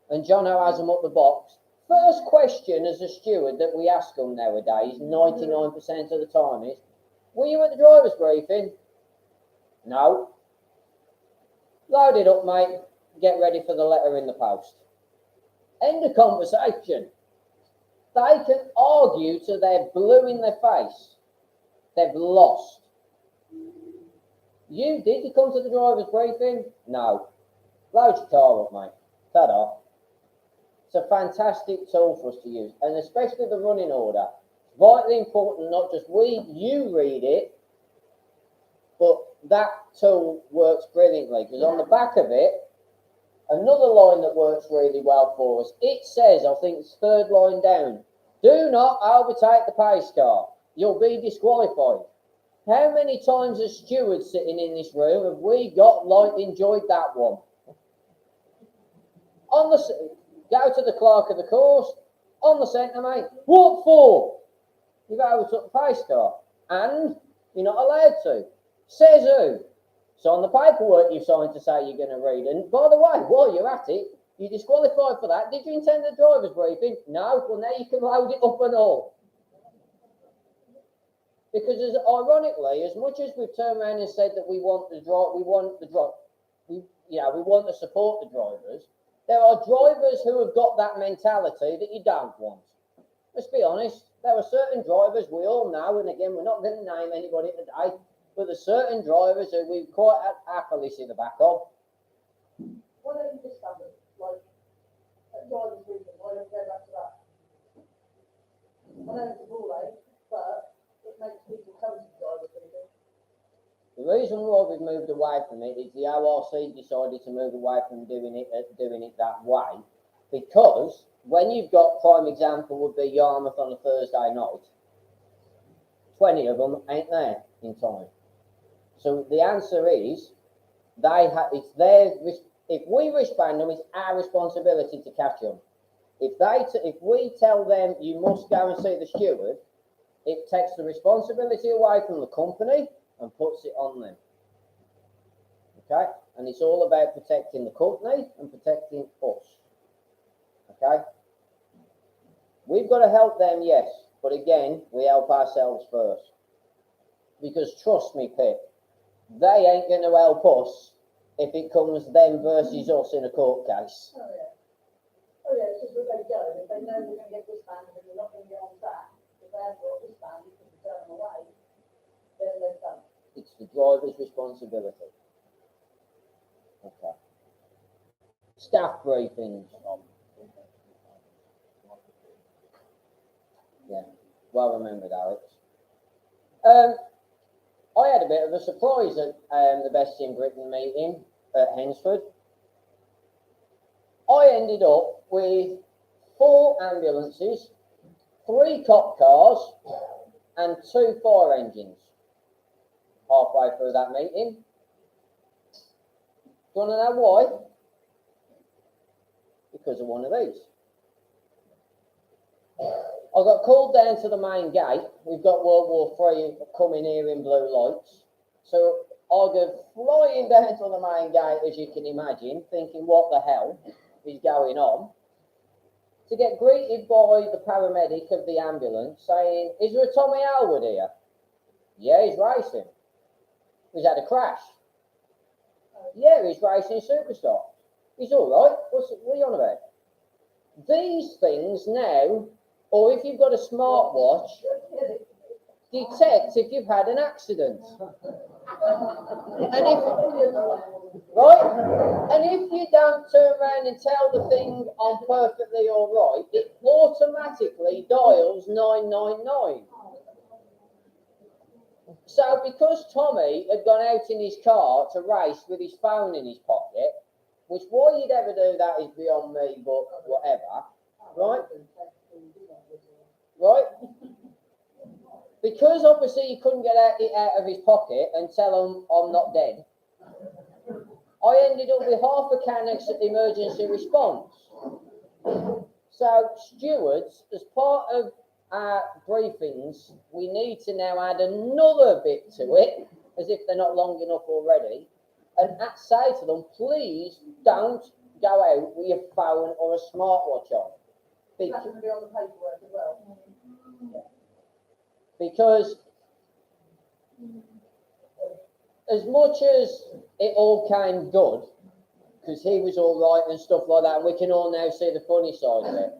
and John O has them up the box, first question as a steward that we ask them nowadays, 99% of the time is, were you at the driver's briefing? No. Load it up, mate. Get ready for the letter in the post. End of conversation. They can argue till they're blue in their face. They've lost. Did you come to the driver's briefing? No. Load your car up, mate. Ta-da. It's a fantastic tool for us to use, and especially the running order. It's vitally important, not just you read it, but that tool works brilliantly, because on the back of it, another line that works really well for us, it says, I think it's third line down, do not overtake the pace car. You'll be disqualified. How many times as stewards sitting in this room have we enjoyed that one? Go to the clerk of the course, on the centre, mate. What for? You've overtook the pace car. And you're not allowed to. Says who? So on the paperwork you've signed to say you're going to read. And by the way, while you're at it, you're disqualified for that. Did you intend the driver's briefing? No. Well, now you can load it up and all. Because ironically, as much as we've turned around and said that we want to support the drivers, there are drivers who have got that mentality that you don't want. Let's be honest. There are certain drivers we all know, and again, we're not going to name anybody today, but there's certain drivers who we quite happily see the back of. Why don't you just have it, like, at driver's briefing, why don't you go back to that? I know it's a ball ache, but it makes people come to driver's briefing. The reason why we've moved away from it is the ORC decided to move away from doing it that way, because when you've got, prime example would be Yarmouth on a Thursday night, 20 of them ain't there in time. So the answer is, if we wristband them, it's our responsibility to catch them. If we tell them you must go and see the steward, it takes the responsibility away from the company and puts it on them. Okay? And it's all about protecting the company and protecting us. Okay? We've got to help them, yes, but again, we help ourselves first. Because trust me, Pip, they ain't going to help us if it comes them versus us in a court case. Oh, yeah. Oh, yeah, it's just where they go. If they know they're going to get disbanded and they're not going to get on track, if they haven't got disbanded because they turn them away, then they've done. It's the driver's responsibility. Okay. Staff briefings. Yeah, well remembered, Alex. I had a bit of a surprise at the Best in Britain meeting at Hensford. I ended up with 4 ambulances, 3 cop cars, and 2 fire engines halfway through that meeting. Do you want to know why? Because of one of these. I got called down to the main gate. We've got World War III coming here in blue lights. So I go flying down to the main gate, as you can imagine, thinking, what the hell is going on? To get greeted by the paramedic of the ambulance saying, is there a Tommy Elwood here? Yeah, he's racing. He's had a crash. Yeah, he's racing Superstar. He's all right. What are you on about? These things now, or if you've got a smartwatch, detect if you've had an accident. And if you don't turn around and tell the thing I'm perfectly all right, it automatically dials 999. So because Tommy had gone out in his car to race with his phone in his pocket, which why you'd ever do that is beyond me, but whatever, right? Right? Because obviously he couldn't get it out of his pocket and tell him I'm not dead, I ended up with half a can extra emergency response. So stewards, as part of our briefings, we need to now add another bit to it, as if they're not long enough already, and say to them, please don't go out with your phone or a smartwatch on. That's going to be on the paperwork as well. Because as much as it all came good, because he was all right and stuff like that, and we can all now see the funny side of it.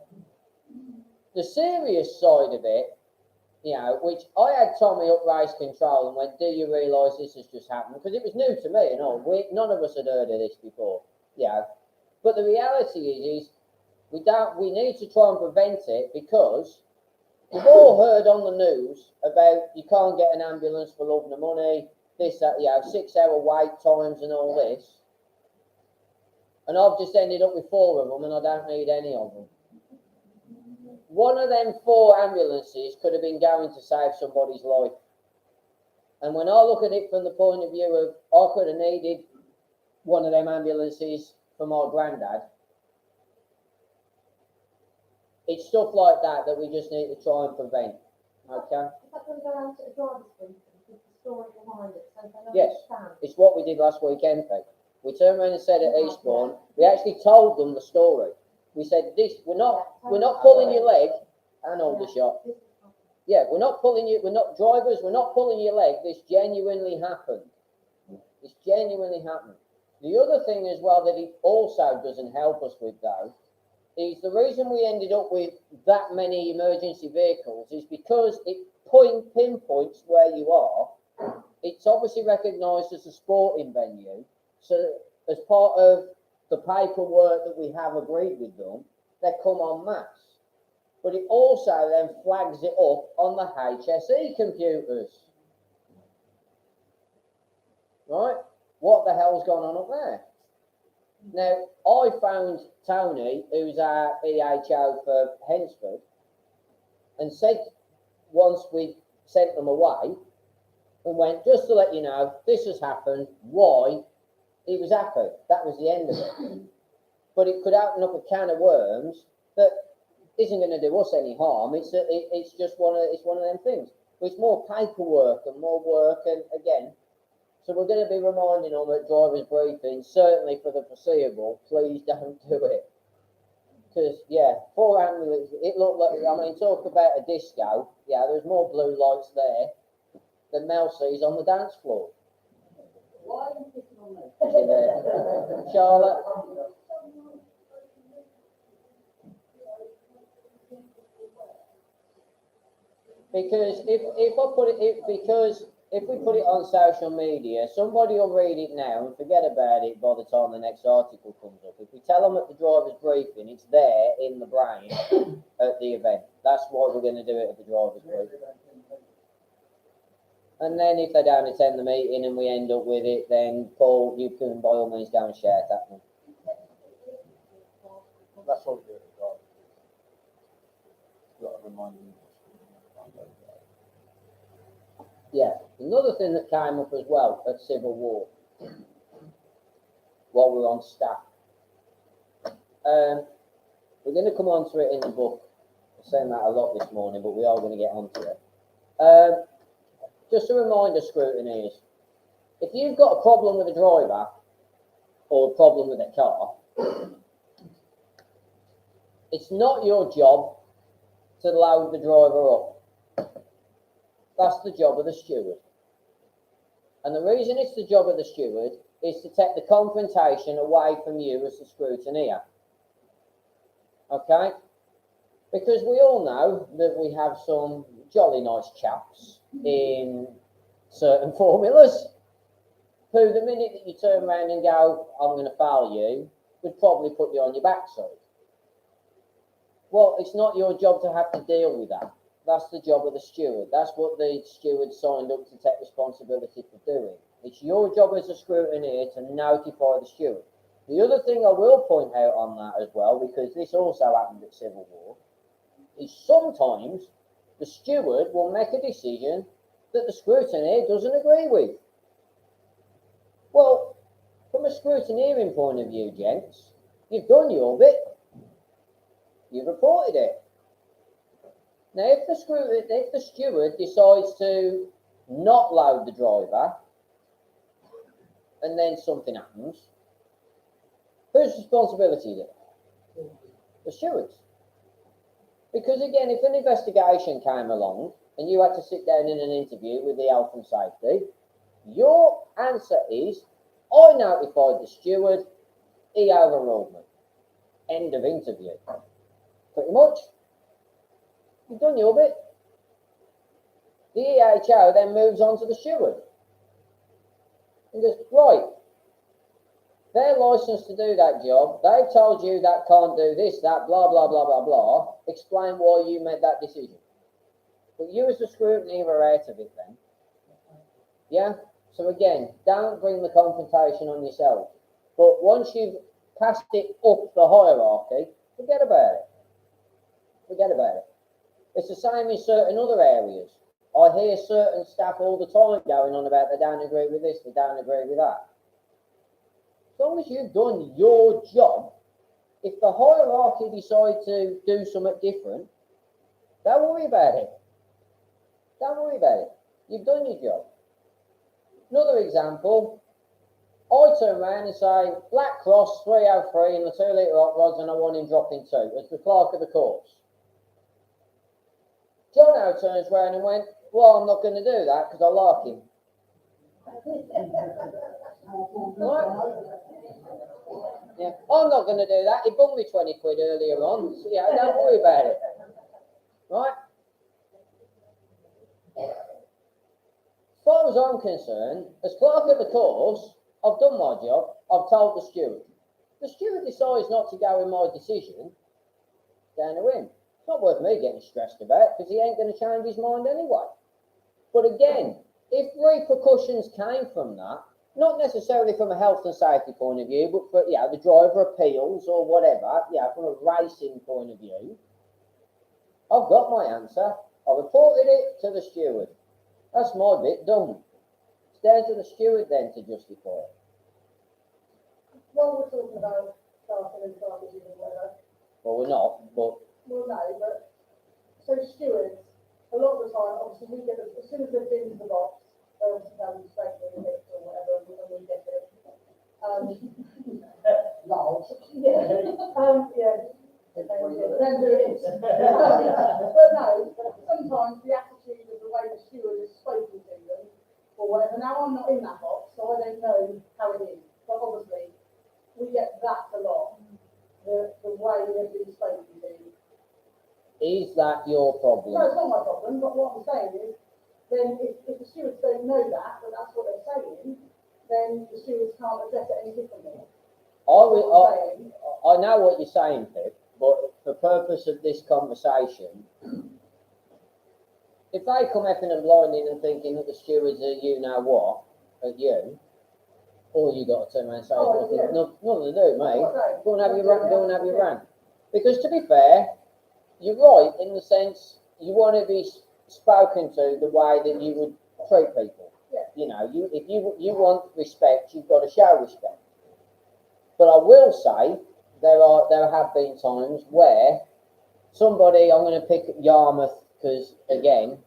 The serious side of it, you know, which I had Tommy up race control and went, do you realise this has just happened? Because it was new to me and all. None of us had heard of this before. Yeah. But the reality is we need to try and prevent it, because we've all heard on the news about you can't get an ambulance for love nor money, this, that, 6-hour wait times and all this. And I've just ended up with 4 of them and I don't need any of them. One of them 4 ambulances could have been going to save somebody's life. And when I look at it from the point of view of, I could have needed one of them ambulances for my granddad. It's stuff like that that we just need to try and prevent. Okay? Is that going to go out at a driver's briefing with the story behind it? So they Yes, understand? it's what we did last weekend, Peg. We turned around and said at Eastbourne, we actually told them the story. We said, we're not pulling your leg, and hold the shot. Yeah, we're not pulling you, we're not pulling your leg. This genuinely happened. It's genuinely happened. The other thing as well that it also doesn't help us with, though, is the reason we ended up with that many emergency vehicles is because it pinpoints where you are. It's obviously recognised as a sporting venue. So as part of the paperwork that we have agreed with them, they come en masse. But it also then flags it up on the HSE computers. Right? What the hell's gone on up there? Now, I phoned Tony, who's our EHO for Hensford, and said, once we sent them away, and went, just to let you know, this has happened, why? He was happy. That was the end of it. But it could open up a can of worms that isn't going to do us any harm. It's just one of them things. But it's more paperwork and more work, and again, So we're going to be reminding them at drivers' briefing, certainly for the foreseeable, please don't do it. Because, yeah, 4 ambulances, it looked like, I mean, talk about a disco. Yeah, there's more blue lights there than Mel sees on the dance floor. Why are you picking on me? Is it there? Charlotte? Because if I put it, because if we put it on social media, somebody will read it now and forget about it by the time the next article comes up. If we tell them at the driver's briefing, it's there in the brain at the event. That's why we're going to do it at the driver's briefing. And then if they don't attend the meeting and we end up with it, then Paul, you can by all means go and shout at them. That's what we do at the drive. Got to remind them. Yeah, another thing that came up as well at Civil War, while we're on staff. We're going to come on to it in the book. I'm saying that a lot this morning, but we are going to get onto it. Just a reminder, scrutineers, if you've got a problem with a driver or a problem with a car, it's not your job to load the driver up. That's the job of the steward. And the reason it's the job of the steward is to take the confrontation away from you as the scrutineer. Okay? Because we all know that we have some jolly nice chaps in certain formulas who, the minute that you turn around and go, I'm going to fail you, would probably put you on your backside. Well, it's not your job to have to deal with that. That's the job of the steward. That's what the steward signed up to take responsibility for doing. It's your job as a scrutineer to notify the steward. The other thing I will point out on that as well, because this also happened at Civil War, is sometimes the steward will make a decision that the scrutineer doesn't agree with. Well, from a scrutineering point of view, gents, you've done your bit. You've reported it. Now, if the steward decides to not load the driver, and then something happens, whose responsibility is it? The steward's. Because again, if an investigation came along and you had to sit down in an interview with the health and safety, your answer is, I notified the steward, he overruled me. End of interview. Pretty much. You've done your bit. The EHO then moves on to the steward and goes, right, they're licensed to do that job. They've told you that can't do this, that, blah, blah, blah, blah, blah. Explain why you made that decision. But you as the scrutineer are out of it then. Yeah? So again, don't bring the confrontation on yourself. But once you've passed it up the hierarchy, forget about it. Forget about it. It's the same in certain other areas. I hear certain staff all the time going on about they don't agree with this, they don't agree with that. As long as you've done your job, if the hierarchy decide to do something different, don't worry about it. Don't worry about it. You've done your job. Another example, I turn around and say, Black Cross 303 in the 2 litre hot rods and I want him dropping 2 as the clerk of the course. John O turns around and went, well, I'm not going to do that because I like him. Right? Yeah. I'm not going to do that. He bought me 20 quid earlier on. So, yeah, don't worry about it. Right? As far as I'm concerned, as clerk of the course, I've done my job. I've told the steward. The steward decides not to go with my decision, down to him. It's not worth me getting stressed about because he ain't going to change his mind anyway. But again, if repercussions came from that, not necessarily from a health and safety point of view, but for the driver appeals or whatever, from a racing point of view, I've got my answer. I reported it to the steward. That's my bit done. It's down to the steward then to justify it. While we're talking about staffing and garbage and whatever, Well, we're not, but well, no, but so stewards, a lot of the time, obviously, we get as soon as they've been to the box, they obviously go straight to the lift or whatever. and we get it. Lol. Yeah, yeah. Then do it. But no, sometimes the attitude of the way the steward has spoken to them, or whatever. Now I'm not in that box, so I don't know how it is. But obviously, we get that a lot. The way they've been spoken to. Is that your problem? No, it's not my problem, but what I'm saying is, then if the stewards don't know that, but that's what they're saying, then the stewards can't address it any differently. I know what you're saying, Pip, but for purpose of this conversation, if they come effing and blinding and thinking that the stewards are you know what at you, all you got to turn around and say, nothing to do, mate. Go and have your rant, go and have your rant. Because to be fair, you're right in the sense you want to be spoken to the way that you would treat people. Yeah. You know, if you want respect, you've got to show respect. But I will say there have been times where somebody, I'm going to pick Yarmouth because again,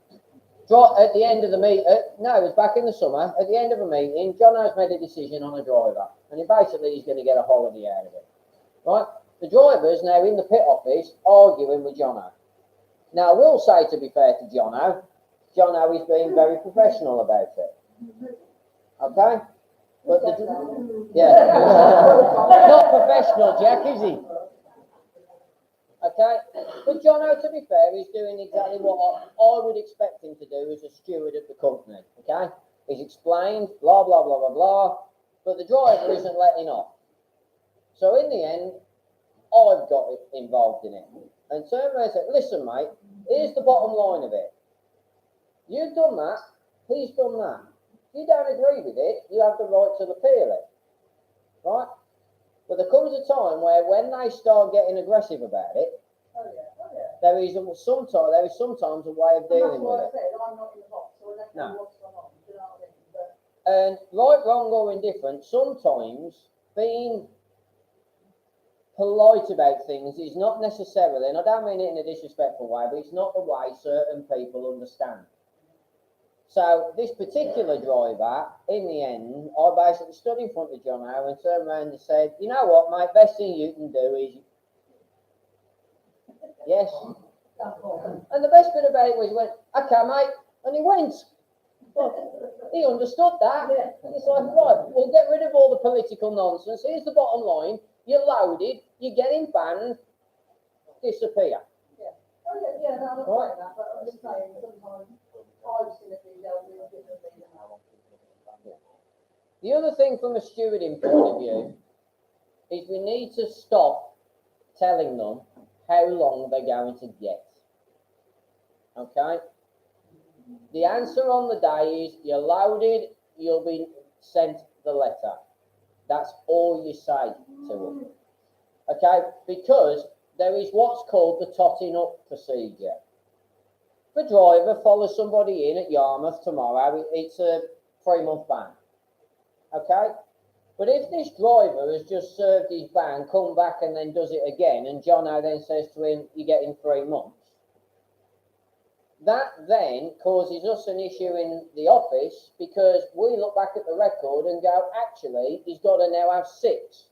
at the end of the meeting, no, it was back in the summer. At the end of a meeting, Jono's made a decision on a driver, and he's going to get a holiday out of it, right? The driver's now in the pit office arguing with Jono. Now, I will say, to be fair to Jono is being very professional about it. Okay? But yeah. Not professional, Jack, is he? Okay? But Jono, to be fair, is doing exactly what I would expect him to do as a steward of the company. Okay? He's explained, blah, blah, blah, blah, blah, but the driver isn't letting off. So in the end, I've got involved in it. And turned around and said, listen, mate, here's the bottom line of it. You've done that, he's done that. If you don't agree with it, you have the right to appeal it. Right? But there comes a time where when they start getting aggressive about it, there is sometimes a way of dealing with it. I'm not in the box, so I don't know what's going on. Do you know what I mean? But and right, wrong, or indifferent, sometimes being polite about things is not necessarily, and I don't mean it in a disrespectful way, but it's not the way certain people understand. So this particular driver, in the end, I basically stood in front of John Howe and turned around and said, you know what, mate, best thing you can do is... Yes. And the best bit about it was he went, okay, mate, and he went. Well, he understood that. It's like, right, we'll get rid of all the political nonsense. Here's the bottom line. You're loaded, you're getting banned, disappear. Yeah, no, I'm not saying that, but I'm just saying sometimes I've seen it being dealt with differently than that. The other thing from a stewarding point of view is we need to stop telling them how long they're going to get. Okay? The answer on the day is you're loaded, you'll be sent the letter. That's all you say to them. Okay? Because there is what's called the totting up procedure. If a driver follows somebody in at Yarmouth tomorrow, it's a 3-month ban. Okay? But if this driver has just served his ban, come back and then does it again, and Jono then says to him, you're getting 3 months, that then causes us an issue in the office because we look back at the record and go, actually, he's got to now have 6.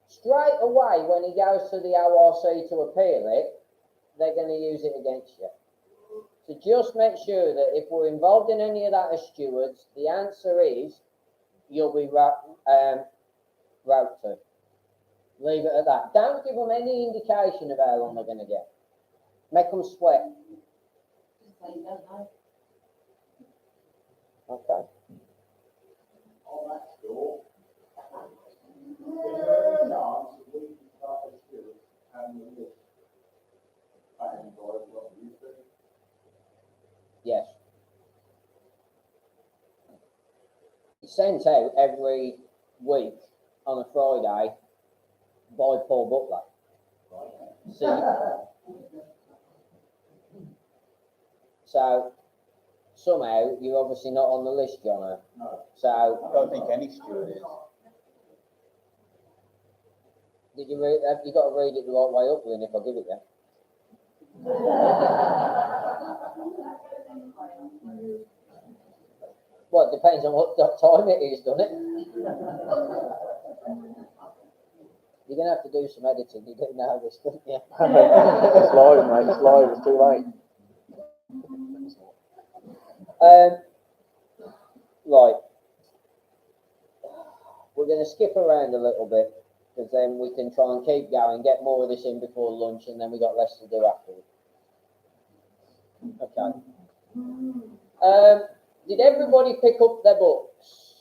Straight away, when he goes to the ORC to appeal it, they're going to use it against you. So just make sure that if we're involved in any of that as stewards, the answer is you'll be wrote to. Leave it at that. Don't give them any indication of how long they're going to get. Make them sweat. Okay. On that score, Yes. It's sent out every week on a Friday by Paul Butler. So somehow you're obviously not on the list, Jono. no, So I don't think any steward is. did you read? Have you got to read it the right way up, Lynn? If I give it you. Well, it depends on what time it is, doesn't it? You're going to have to do some editing, you do know this, don't you? It's live, mate. It's live. It's too late. Right. We're going to skip around a little bit, because then we can try and keep going, get more of this in before lunch, and then we got less to do afterwards. Okay. Did everybody pick up their books?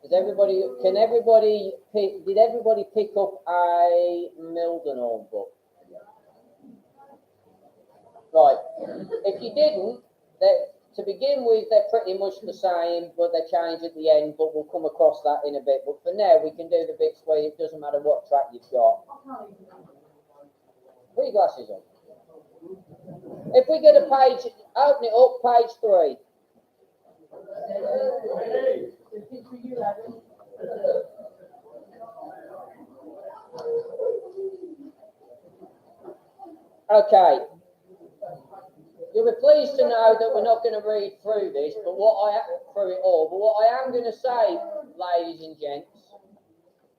Did everybody pick up a Mildenhall book? Right. If you didn't, to begin with, they're pretty much the same, but they change at the end, but we'll come across that in a bit. But for now, we can do the bits where it doesn't matter what track you've got. Put your glasses on. If we get a page, open it up, page 3. Okay. You'll be pleased to know that we're not going to read through this, but what I am going to say, ladies and gents,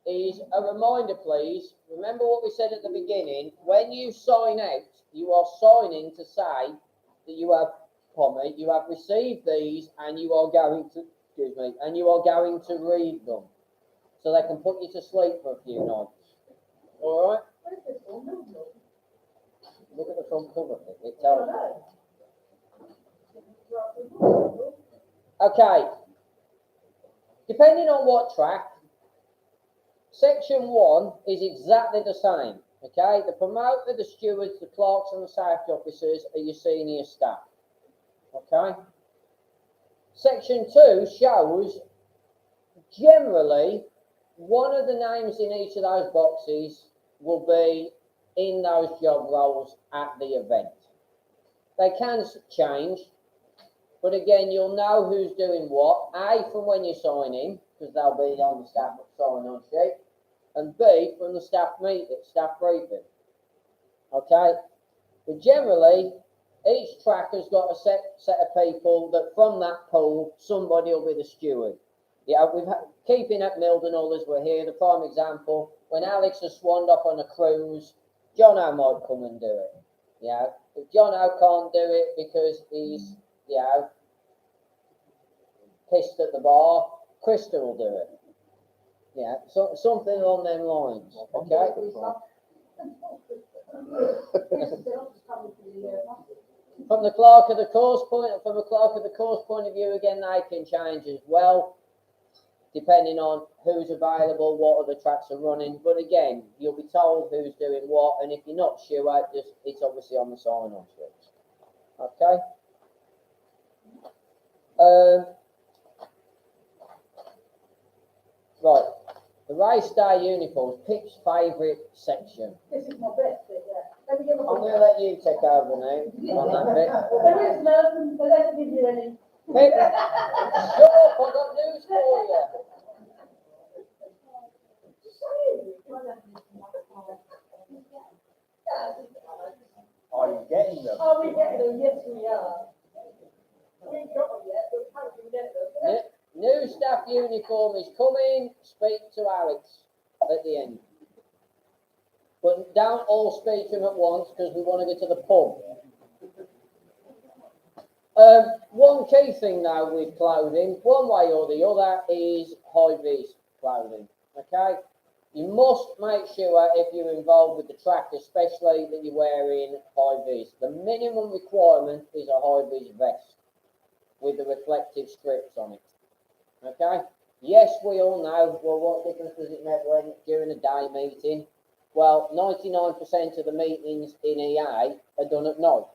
is a reminder, please. Remember what we said at the beginning. When you sign out, you are signing to say that you have received these, and you are going to, read them, so they can put you to sleep for a few nights. All right. Look at the front cover. It tells you. Okay. Depending on what track, section 1 is exactly the same. Okay. The promoter, the stewards, the clerks, and the safety officers are your senior staff. Okay. Section 2 shows generally one of the names in each of those boxes will be in those job roles at the event. They can change, but again, you'll know who's doing what. A, from when you sign in, because they'll be on the staff sign-on sheet, and B, from the staff briefing. Okay? But generally, each track has got a set of people that from that pool, somebody will be the steward. Yeah, keeping at Mildenhall as we're here, the prime example, when Alex has swanned off on a cruise, Jono might come and do it. Yeah, if Jono can't do it because he's, pissed at the bar, Krista will do it. Yeah, so something along them lines. Okay. From the clerk of the course point of view, again, they can change as well, depending on who's available, what other tracks are running. But again, you'll be told who's doing what, and if you're not sure, it's obviously on the sign-on sheet. Okay. Right. The race day uniforms, Pip's favourite section. This is my best bit, yeah. Let me get my I'm going to let you take over now on that bit. There is none, but let me give you any. Pip, shut up, I've got news for you. Are you getting them? Are we getting them? Yes, we are. We ain't got them yet, but how can we get them? New staff uniform is coming. Speak to Alex at the end. But don't all speak to him at once, because we want to get to the pub. One key thing now with clothing, one way or the other, is high-vis clothing. Okay? You must make sure, if you're involved with the track especially, that you're wearing high-vis. The minimum requirement is a high-vis vest with the reflective strips on it. Okay? Yes, we all know, well, what difference does it make during a day meeting? Well, 99% of the meetings in EA are done at night.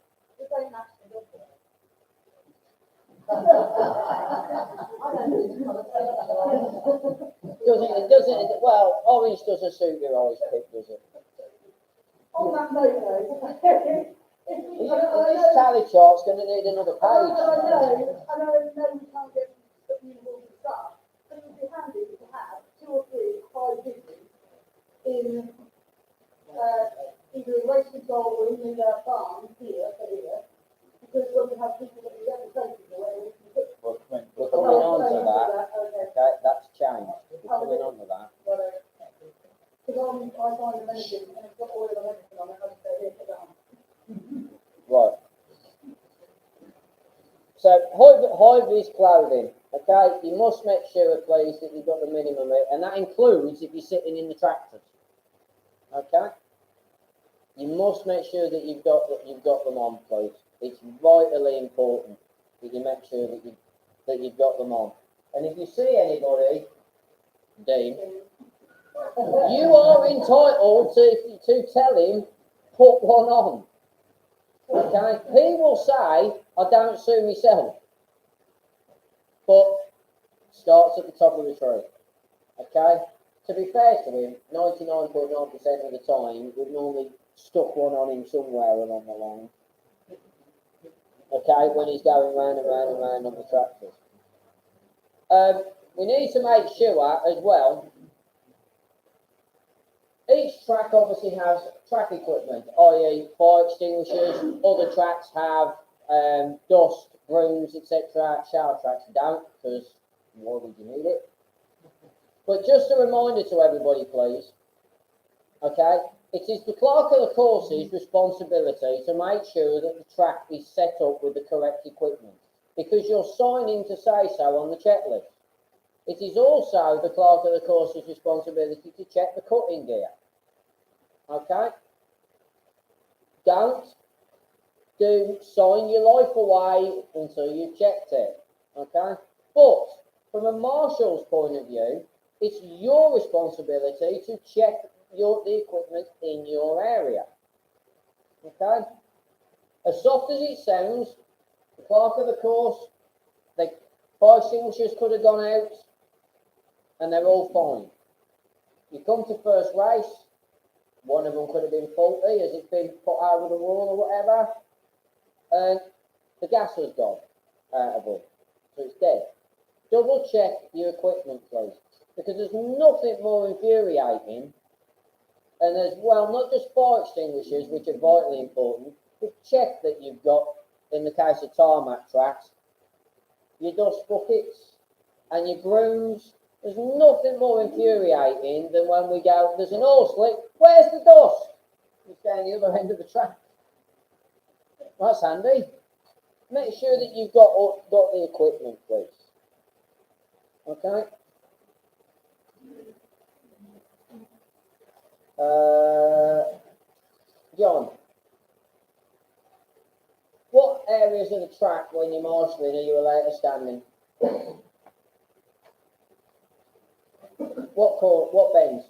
Well, orange doesn't suit your eyes, Pip, does it? On that note, though, This tally chart's going to need another page. I know we can't get uniforms and stuff, but it would be handy to have 2 or 3 high visits in either a race control or in the farm here, because when we have people that we don't take it away, we can put So high-vis clothing, okay? You must make sure, please, that you've got the minimum, and that includes if you're sitting in the tractors, okay? You must make sure that you've got them on, please. It's vitally important that you make sure that you've got them on. And if you see anybody, Dean, you are entitled to tell him, put one on. Okay? He will say, I don't sue myself. But starts at the top of the tree. Okay? To be fair to him, 99.9% of the time, we've normally stuck one on him somewhere along the line. Okay? When he's going round and round and round on the tractors. We need to make sure as well, each track obviously has track equipment, i.e. fire extinguishers. Other tracks have dust, brooms, etc. Shower tracks don't, because why would you need it? But just a reminder to everybody, please, okay, it is the clerk of the course's responsibility to make sure that the track is set up with the correct equipment, because you're signing to say so on the checklist. It is also the clerk of the course's responsibility to check the cutting gear. Okay? Don't sign your life away until you've checked it. Okay? But from a marshal's point of view, it's your responsibility to check the equipment in your area. Okay? As soft as it sounds, the clerk of the course, the fire extinguishers could have gone out, and they're all fine. You come to first race, one of them could have been faulty, as it's been put over the wall or whatever, and the gas has gone out of it, so it's dead. Double check your equipment, please, because there's nothing more infuriating, and as well, not just fire extinguishers, which are vitally important, but check that you've got, in the case of tarmac tracks, your dust buckets and your brooms. There's nothing more infuriating than when we go, there's an oil slick, where's the dust? It's down the other end of the track. That's handy. Make sure that you've got the equipment, please. Okay? John, what areas of the track when you're marshalling are you allowed to stand in? What bends?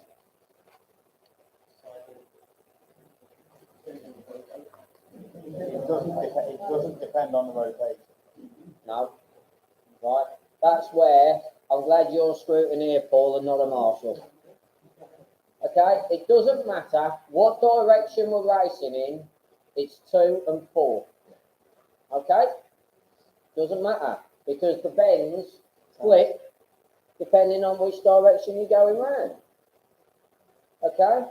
It doesn't depend on the rotation. No. Right. That's where I'm glad you're scrutineer, Paul, and not a marshal. Okay? It doesn't matter what direction we're racing in, it's 2 and 4. Okay? Doesn't matter, because the bends flip depending on which direction you're going round. Okay?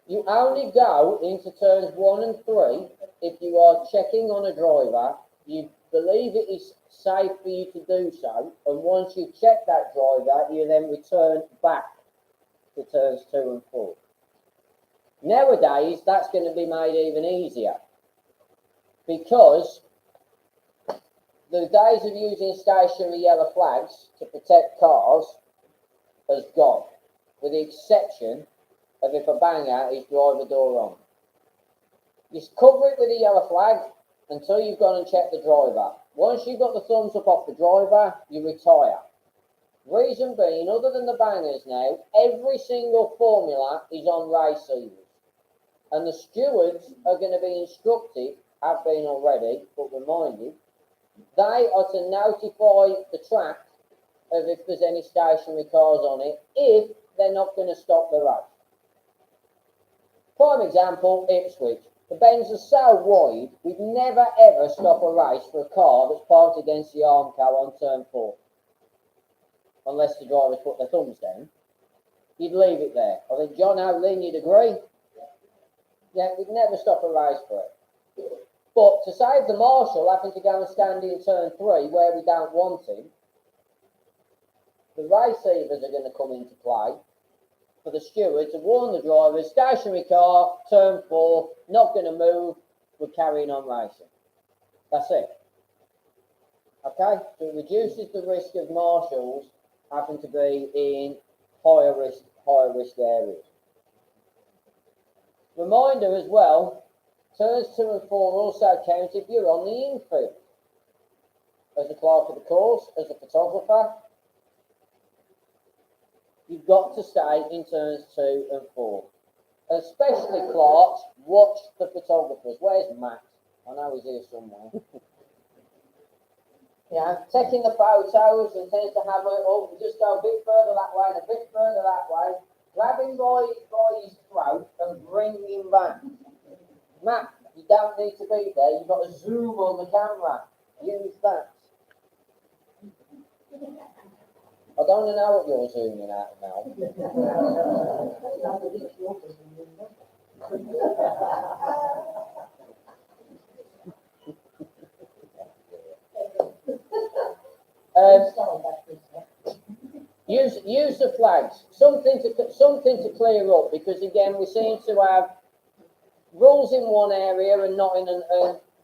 You only go into turns 1 and 3 if you are checking on a driver, you believe it is safe for you to do so, and once you check that driver, you then return back to turns 2 and 4. Nowadays, that's going to be made even easier, because the days of using stationary yellow flags to protect cars has gone, with the exception of if a banger is driver door on. You cover it with a yellow flag until you've gone and checked the driver. Once you've got the thumbs up off the driver, you retire. Reason being, other than the bangers now, every single formula is on race seals. And the stewards are going to be instructed, have been already, but reminded, they are to notify the track of if there's any stationary cars on it, if they're not going to stop the race. Prime example, Ipswich. The bends are so wide, we'd never ever stop a race for a car that's parked against the Armco on turn 4. Unless the drivers put their thumbs down. You'd leave it there. I think John O'Lynn, you'd agree? Yeah, we'd never stop a race for it. But to save the marshal having to go and stand in turn 3 where we don't want him, the race receivers are going to come into play for the steward to warn the drivers, stationary car, turn 4, not going to move, we're carrying on racing. That's it. Okay, so it reduces the risk of marshals having to be in higher risk areas. Reminder as well, turns 2 and 4 also count if you're on the infield. As a clerk of the course, as a photographer, you've got to stay in turns 2 and 4. Especially clerks, watch the photographers. Where's Matt? I know he's here somewhere. Yeah, taking the photos and tends to have it, oh, just go a bit further that way and a bit further that way. Grab him by his throat and bring him back. Matt, you don't need to be there. You've got to zoom on the camera. Use that. I don't know what you're zooming at now. Use the flags. Something to clear up, because again we seem to have rules in one area and not in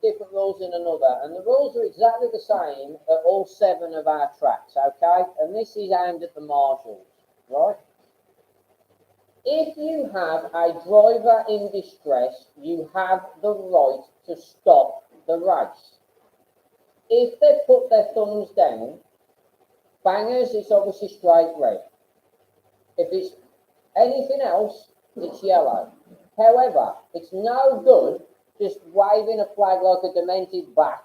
different rules in another, and the rules are exactly the same at all 7 of our tracks. Okay, and this is aimed at the marshals, right? If you have a driver in distress, you have the right to stop the race. If they put their thumbs down, bangers, it's obviously straight red. If it's anything else, it's yellow. However, it's no good just waving a flag like a demented bat,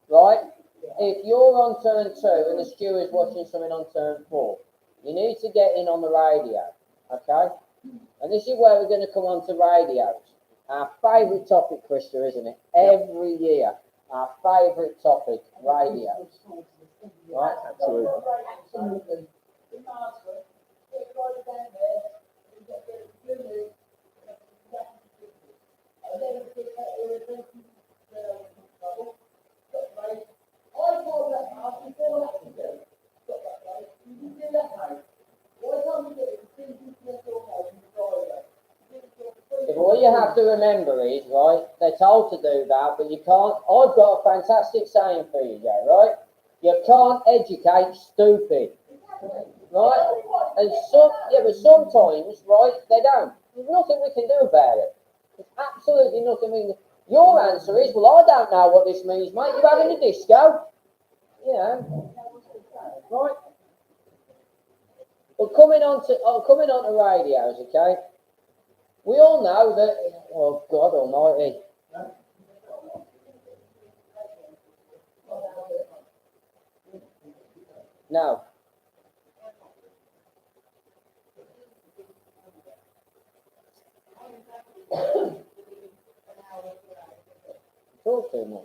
right? If you're on turn 2 and the steward's watching something on turn 4, you need to get in on the radio, okay? And this is where we're going to come on to radios. Our favourite topic, Krista, isn't it? Every year, our favourite topic, radios. Right? Absolutely. All you have to remember is, right, they're told to do that, but you can't. I've got a fantastic saying for you, Joe, right? You can't educate stupid, right? And but sometimes, right, they don't. There's nothing we can do about it. There's absolutely nothing we can do. Your answer is, well, I don't know what this means, mate. You're having a disco, you know, right? Well, coming on to radios, okay? We all know that. Oh God Almighty! No. Talk to me.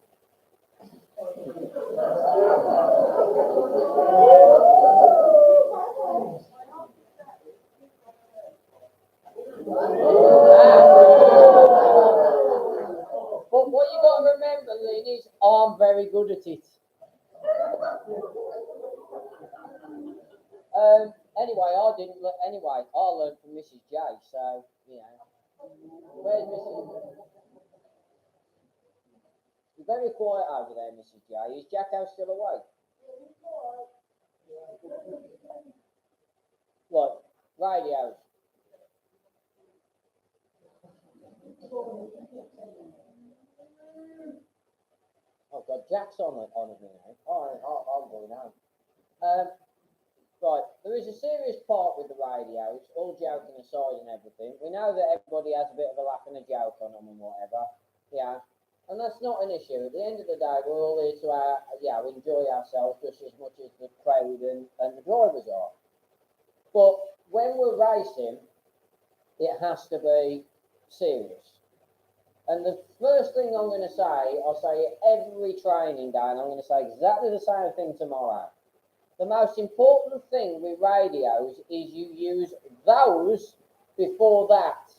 But what you got to remember, Lynn, is I'm very good at it. Anyway, I learned from Mrs. J. So you know, where's Mrs. You're very quiet over there, Mrs. J. Is Jacko still awake? What? Radios. Oh God, Jack's on it now. I'm going home. Right, there is a serious part with the radios, all joking aside and everything. We know that everybody has a bit of a laugh and a joke on them and whatever, yeah. And that's not an issue. At the end of the day, we're all here to enjoy ourselves just as much as the crowd and the drivers are. But when we're racing, it has to be serious. And the first thing I'm going to say, I'll say it every training day, and I'm going to say exactly the same thing tomorrow. The most important thing with radios is you use those before that.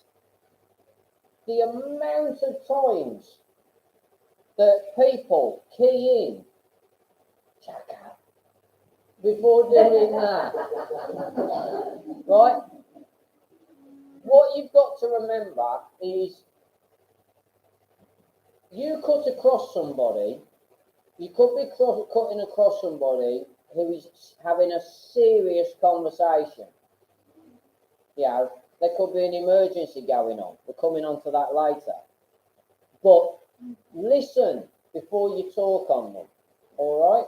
The amount of times that people key in, Chaka, before doing that, right? What you've got to remember is you cut across somebody You could be cutting across somebody who is having a serious conversation. You know, there could be an emergency going on. We're coming on to that later. But listen before you talk on them, all right?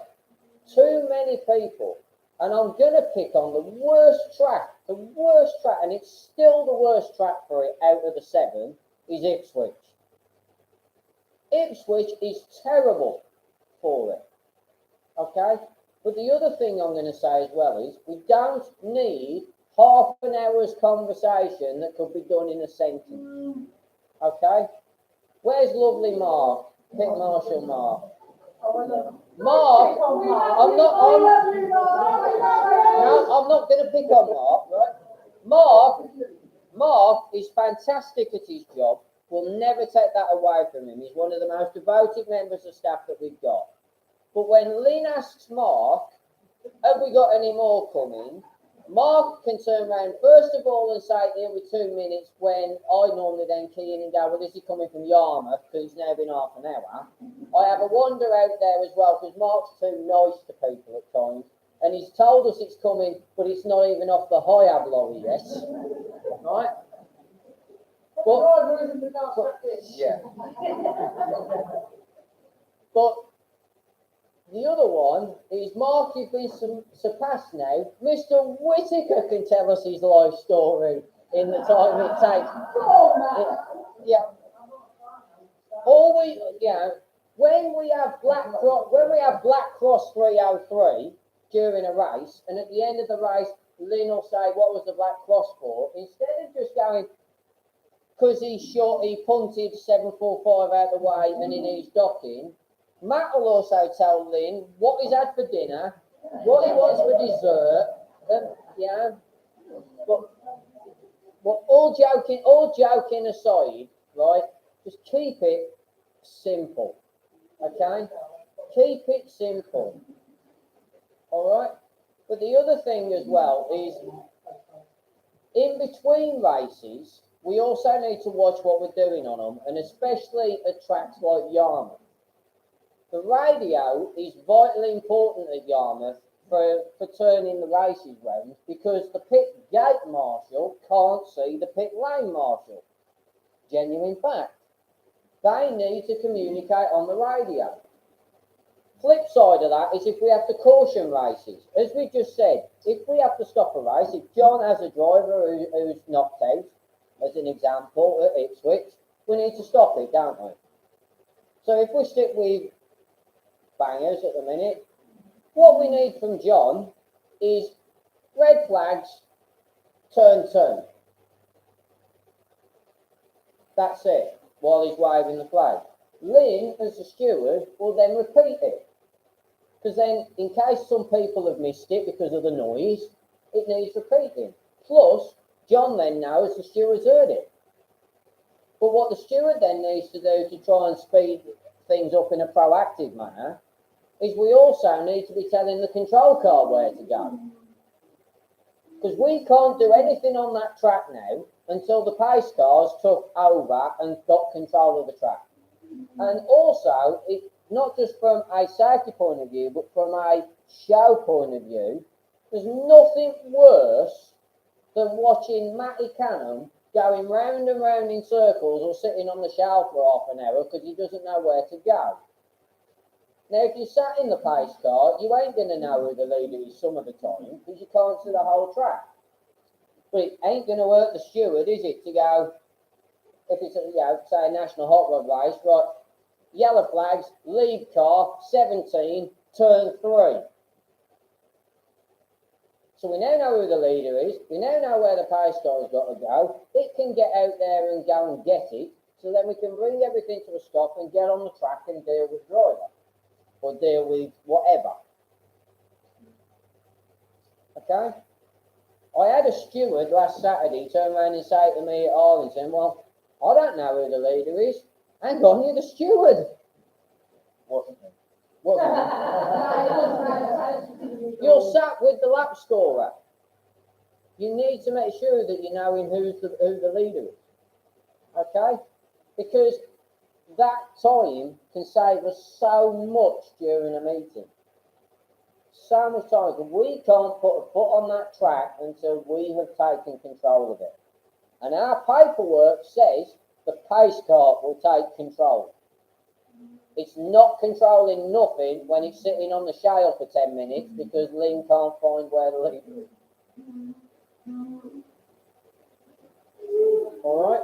Too many people, and I'm going to pick on the worst track, and it's still the worst track for it out of the 7, is Ipswich. Ipswich is terrible for it, okay? But the other thing I'm going to say as well is we don't need half an hour's conversation that could be done in a sentence, okay? Where's lovely Mark? Pit Marshal Mark. Mark, I'm not going to pick on Mark, right? Mark is fantastic at his job. We'll never take that away from him. He's one of the most devoted members of staff that we've got. But when Lynn asks Mark, have we got any more coming? Mark can turn around first of all and say it'll be 2 minutes, when I normally then key in and go, well, this is coming from Yarmouth because it's now been half an hour. I have a wander out there as well because Mark's too nice to people at times, and he's told us it's coming, but it's not even off the high-ab lorry yet, right? Yeah. But the other one is, Mark, you've been surpassed now. Mr. Whittaker can tell us his life story in the time it takes. Yeah. When we have Black Cross 303 during a race, and at the end of the race, Lynn will say, what was the Black Cross for? Instead of just going, because he punted 745 out of the way and he needs docking, Matt will also tell Lynn what he's had for dinner, what he wants for dessert, but all joking aside, right, just keep it simple, okay? Keep it simple, all right? But the other thing as well is, in between races, we also need to watch what we're doing on them, and especially at tracks like Yarmouth. The radio is vitally important at Yarmouth for turning the races round, because the pit gate marshal can't see the pit lane marshal. Genuine fact. They need to communicate on the radio. Flip side of that is if we have to caution races. As we just said, if we have to stop a race, if John has a driver who's knocked out, as an example, at Ipswich, we need to stop it, don't we? So if we stick with bangers at the minute, what we need from John is red flags, turn 2. That's it, while he's waving the flag. Lynn, as the steward, will then repeat it. Because then, in case some people have missed it because of the noise, it needs repeating. Plus, John then knows the steward's heard it. But what the steward then needs to do to try and speed things up in a proactive manner is we also need to be telling the control car where to go. Because we can't do anything on that track now until the pace cars took over and got control of the track. And also, not just from a safety point of view, but from a show point of view, there's nothing worse than watching Matty Canham going round and round in circles or sitting on the shelf for half an hour because he doesn't know where to go. Now, if you sat in the pace car, you ain't going to know who the leader is some of the time because you can't see the whole track. But it ain't going to hurt the steward, is it, to go, if it's, say a national hot rod race, right, yellow flags, lead car, 17, turn 3. So we now know who the leader is, we now know where the pace car's got to go, it can get out there and go and get it, so then we can bring everything to a stop and get on the track and deal with the driver. Or deal with whatever. Okay? I had a steward last Saturday turn around and say to me at Arlington, well, I don't know who the leader is. Hang on, you're the steward. Wasn't it? You're sat with the lap scorer. You need to make sure that you know who the leader is. Okay? Because that time can save us so much during a meeting. So much time. We can't put a foot on that track until we have taken control of it. And our paperwork says the pace cart will take control. It's not controlling nothing when it's sitting on the shale for 10 minutes because Lynn can't find where the leak is. Alright?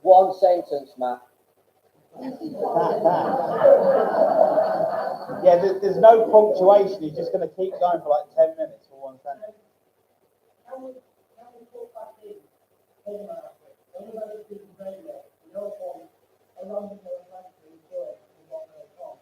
One sentence, Matt. Yeah, there's no punctuation. He's just going to keep going for like 10 minutes for one sentence. Can we put back in everybody is radio, no point along the length of the work and what they're from.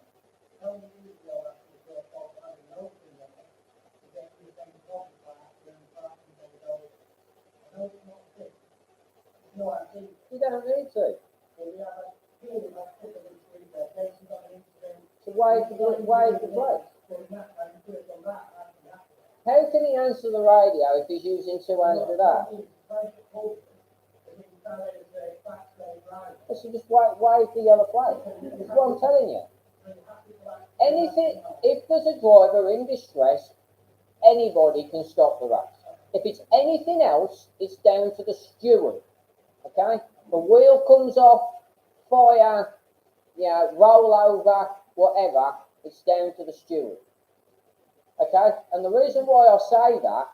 Can we use all that to go off and no thing on it to get to the same point back and back and they go, I know it's not fit. You know what I think? You don't need to. But we have a feeling like put them in three there, cases on an incident. So why is the place? So in that time, put it on that, that's the after. How can he answer the radio if he's using two hands with that? So just wave the yellow flag. That's what I'm telling you. Anything, if there's a driver in distress, anybody can stop the race. If it's anything else, it's down to the steward. Okay? The wheel comes off, fire, roll over, whatever, it's down to the steward. Okay? And the reason why I say that,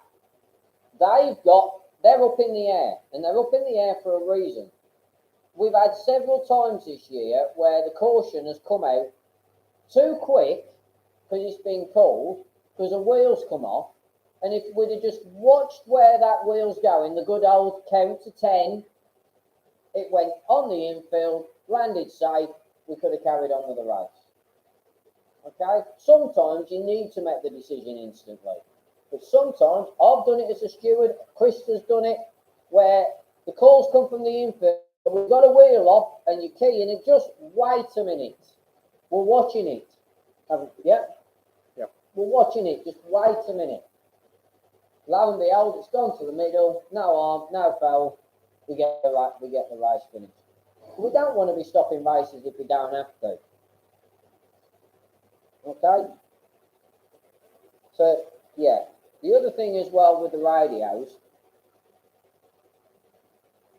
they're up in the air, and they're up in the air for a reason. We've had several times this year where the caution has come out too quick because it's been called, because the wheels come off, and if we'd have just watched where that wheel's going, the good old count to 10, it went on the infield, landed safe, we could have carried on with the race. Okay? Sometimes you need to make the decision instantly. But sometimes, I've done it as a steward, Chris has done it, where the calls come from the infield, we've got a wheel off, and you're keying it, just wait a minute. We're watching it. Yeah? Yeah. We're watching it, just wait a minute. Lo and behold, it's gone to the middle, no harm, no foul, we get the race finished. We don't want to be stopping races if we don't have to. Okay? So, yeah. The other thing as well with the radios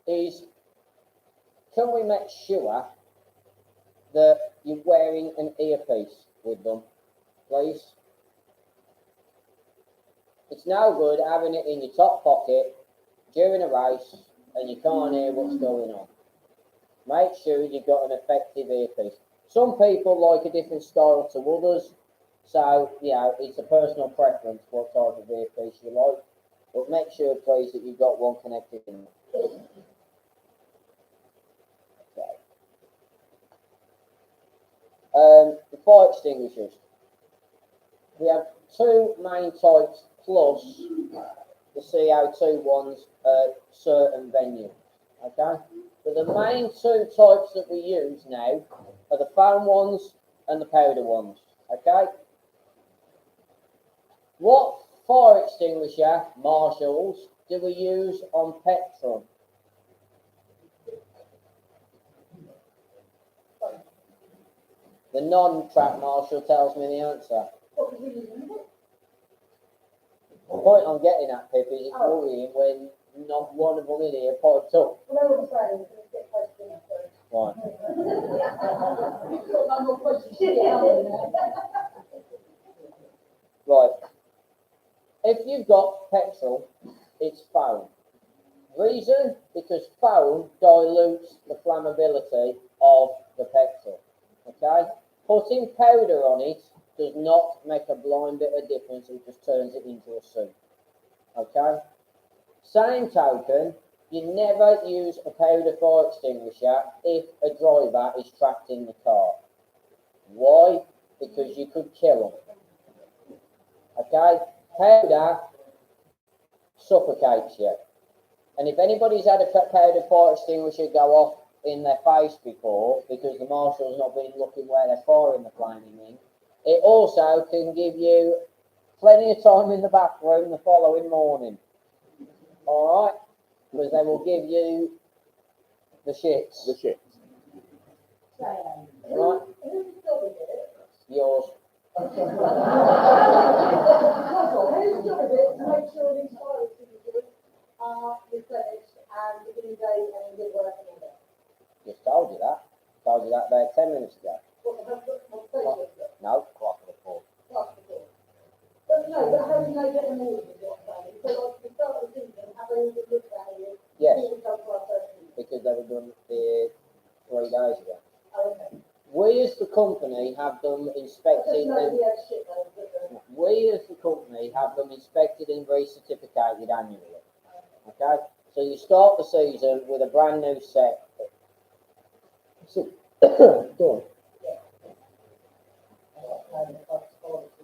is, can we make sure that you're wearing an earpiece with them, please? It's no good having it in your top pocket during a race and you can't hear what's going on. Make sure you've got an effective earpiece. Some people like a different style to others. So, it's a personal preference what type of earpiece you like. But make sure, please, that you've got one connected in. Okay. The fire extinguishers. We have two main types plus the CO2 ones at certain venues. Okay? But the main two types that we use now are the foam ones and the powder ones. Okay? What fire extinguisher, marshals, do we use on petrol? The non-track marshal tells me the answer. The point I'm getting at, Pip, is it's worrying when not one of them in here piped up. Well, no, what I'm saying is, let's get questions first. Right. You've got no more questions. Yeah. Right. If you've got petrol, it's foam. Reason? Because foam dilutes the flammability of the petrol. Okay? Putting powder on it does not make a blind bit of difference, it just turns it into a soup. Okay? Same token, you never use a powder fire extinguisher if a driver is trapped in the car. Why? Because you could kill them. Okay? Powder suffocates you. And if anybody's had a powder fire extinguisher go off in their face before, because the marshal's not been looking where they're firing the flaming in, it also can give you plenty of time in the bathroom the following morning. Alright? Because they will give you The shits. The shit. Right? Whose job is it? Yours. Whose job is it to make sure these fire extinguishers are replenished and beginning date and in good working order? Just told you that. Told you that about 10 minutes ago. What the hell, No, quarter to 4. But no, but how do they get them ordered, is what I'm saying? So like, the start of the season, have they all been looked at here? Yes. Before we come to our first season? Because they were done 3 days ago. Oh, okay. We as the company have them I inspected just know and we had shit though, but, we as the company have them inspected and recertificated annually. Okay? So you start the season with a brand new set. So, go on.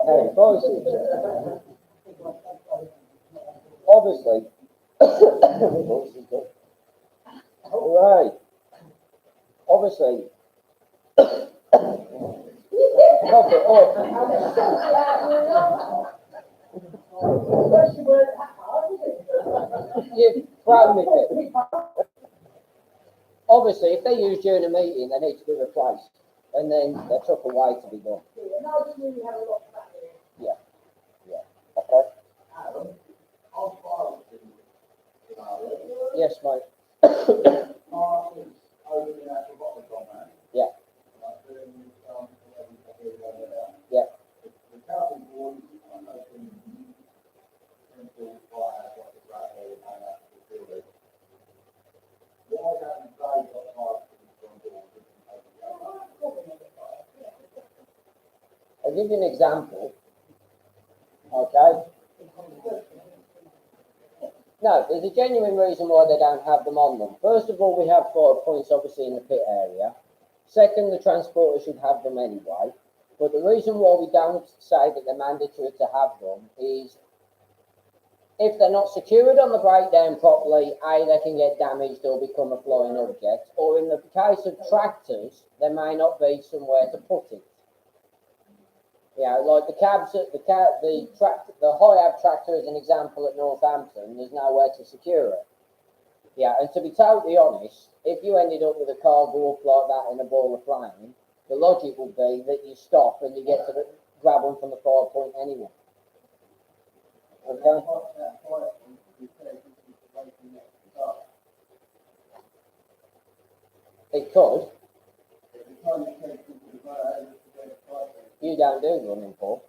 Hey, voices. Obviously. Voices, go. Right. Obviously. Cough it up. Question weren't that hard, was it? You've thrown me it. Obviously, if they use during a meeting, they need to be replaced. And then they're took away to be done. Yeah, and I just knew we had a lot of that here. Okay? I'll file it. Yes, mate. Opening out the bottom of that. Yeah. Like doing, Yeah. the council board, I know can install fire, what the ground area and that to do it. Why haven't they got fire from board? I'll give you an example. Okay? No, there's a genuine reason why they don't have them on them. First of all, we have 5 points obviously in the pit area. Second, the transporter should have them anyway. But the reason why we don't say that they're mandatory to have them is if they're not secured on the breakdown properly, A, they can get damaged or become a flying object. Or in the case of tractors, there may not be somewhere to put it. Yeah, like the cabs, the high-ab tractor as an example at Northampton, there's nowhere to secure it. Yeah, and to be totally honest, if you ended up with a car go up like that in a ball of flame, the logic would be that you stop and you get to grab them from the 5 point anyway. Okay? It could. You don't do running, Paul.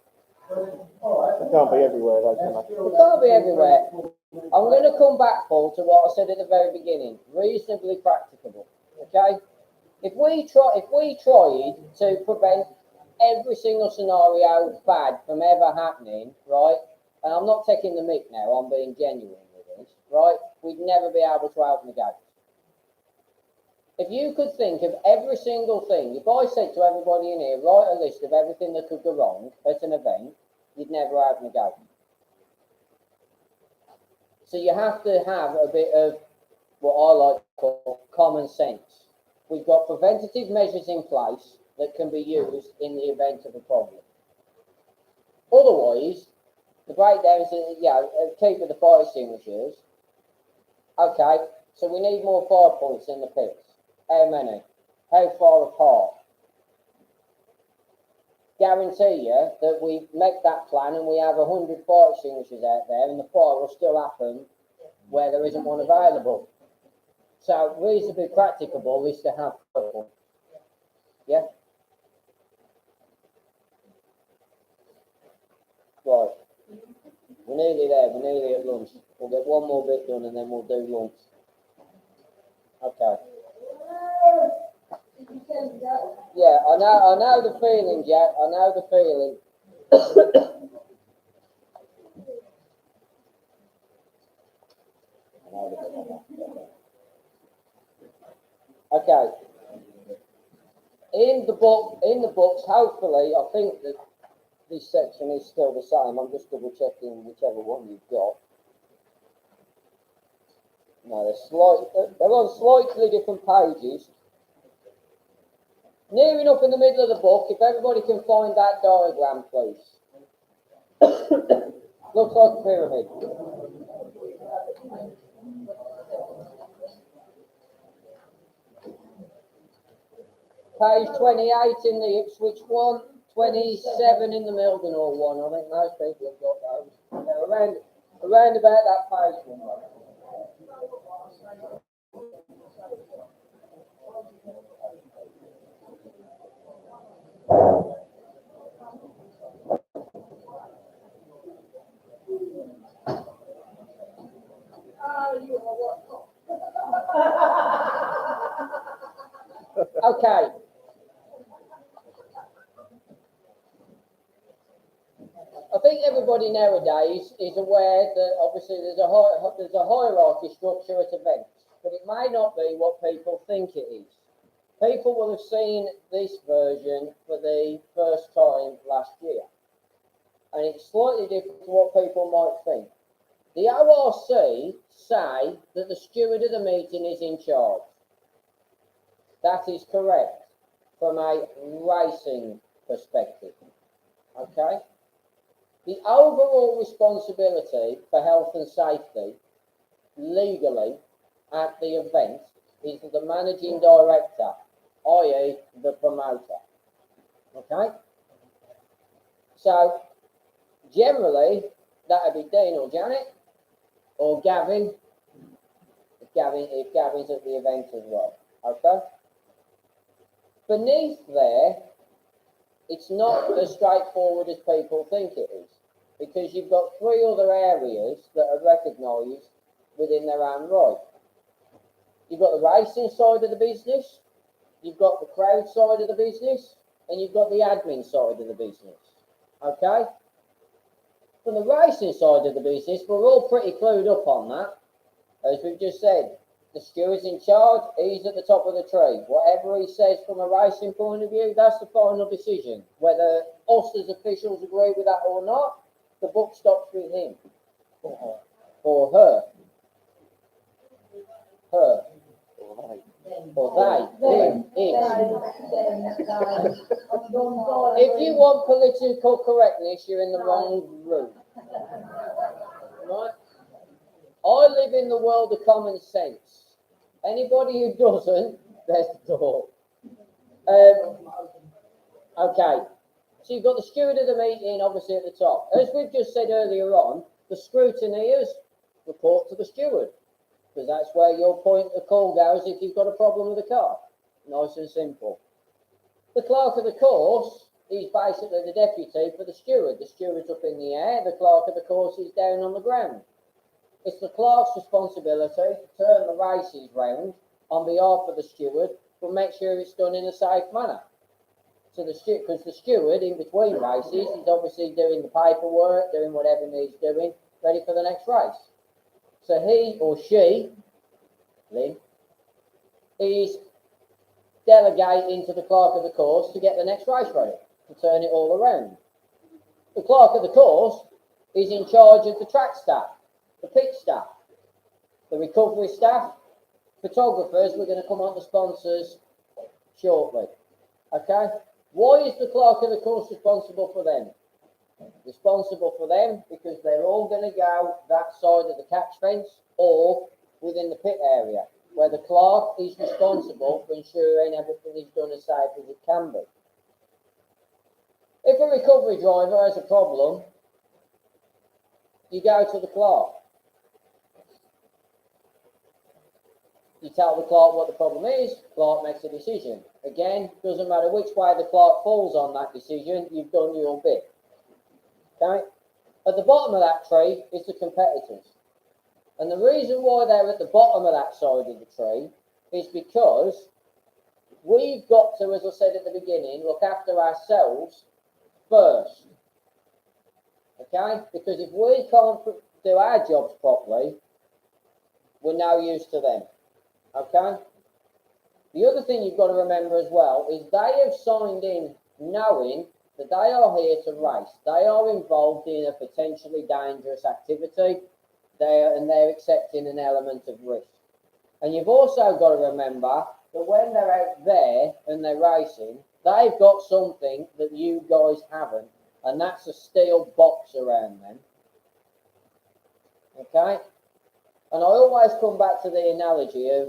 It can't be everywhere, though, can it? It can't be everywhere. I'm going to come back, Paul, to what I said at the very beginning. Reasonably practicable. Okay? If we tried to prevent every single scenario bad from ever happening, right? And I'm not taking the mick now, I'm being genuine with this, right? We'd never be able to open the gate. If you could think of every single thing, if I said to everybody in here, write a list of everything that could go wrong at an event, you'd never open the gate. So you have to have a bit of what I like to call common sense. We've got preventative measures in place that can be used in the event of a problem. Otherwise, the breakdowns, keep with the fire extinguishers. Okay, so we need more fire points in the pits. How many? How far apart? Guarantee you that we make that plan and we have 100 fire extinguishers out there and the fire will still happen where there isn't one available. So reasonably practicable is to have fire points. Yeah? Right. We're nearly there, we're nearly at lunch. We'll get one more bit done and then we'll do lunch. Okay. Yeah, I know the feeling, Jack. I know the feeling. Okay. In the books, hopefully, I think that this section is still the same. I'm just double checking whichever one you've got. No, they're on slightly different pages. Near enough in the middle of the book, if everybody can find that diagram, please. Looks like a pyramid. Page 28 in the Ipswich one, 27 in the Mildenhall one. I think most people have got those. Yeah, around about that page number. Okay. I think everybody nowadays is aware that obviously there's a hierarchy structure at events, but it may not be what people think it is. People will have seen this version for the first time last year, and it's slightly different to what people might think. The ORC say that the steward of the meeting is in charge. That is correct from a racing perspective. Okay? The overall responsibility for health and safety legally at the event is the managing director, i.e. the promoter. Okay? So generally that would be Dean or Janet or Gavin if Gavin's at the event as well. Okay? Beneath there, it's not as straightforward as people think it is, because you've got three other areas that are recognised within their own right. You've got the racing side of the business, you've got the crowd side of the business, and you've got the admin side of the business. Okay? From the racing side of the business, we're all pretty clued up on that. As we've just said, the steward's in charge, he's at the top of the tree. Whatever he says from a racing point of view, that's the final decision. Whether us as officials agree with that or not, the book stops with him. Or her. Her. Or they. Him. If you want political correctness, you're in the wrong room. Right? I live in the world of common sense. Anybody who doesn't, there's the door. Okay, so you've got the steward of the meeting, obviously at the top. As we've just said earlier on, the scrutineers report to the steward, because that's where your point of call goes if you've got a problem with the car. Nice and simple. The clerk of the course is basically the deputy for the steward. The steward's up in the air, the clerk of the course is down on the ground. It's the clerk's responsibility to turn the races round on behalf of the steward, but make sure it's done in a safe manner. So because the steward in between races is obviously doing the paperwork, doing whatever needs doing, ready for the next race. So he or she, Lynn, is delegating to the clerk of the course to get the next race ready, to turn it all around. The clerk of the course is in charge of the track staff, the pit staff, the recovery staff, photographers. We're going to come on to sponsors shortly. Okay? Why is the clerk of the course responsible for them? Responsible for them because they're all going to go that side of the catch fence or within the pit area, where the clerk is responsible for ensuring everything is done as safe as it can be. If a recovery driver has a problem, you go to the clerk. You tell the clerk what the problem is, the clerk makes a decision. Again, doesn't matter which way the clerk falls on that decision, you've done your bit. Okay? At the bottom of that tree is the competitors. And the reason why they're at the bottom of that side of the tree is because we've got to, as I said at the beginning, look after ourselves first. Okay? Because if we can't do our jobs properly, we're no use to them. Okay? The other thing you've got to remember as well is they have signed in knowing that they are here to race. They are involved in a potentially dangerous activity. They're accepting an element of risk. And you've also got to remember that when they're out there and they're racing, they've got something that you guys haven't, and that's a steel box around them. Okay? And I always come back to the analogy of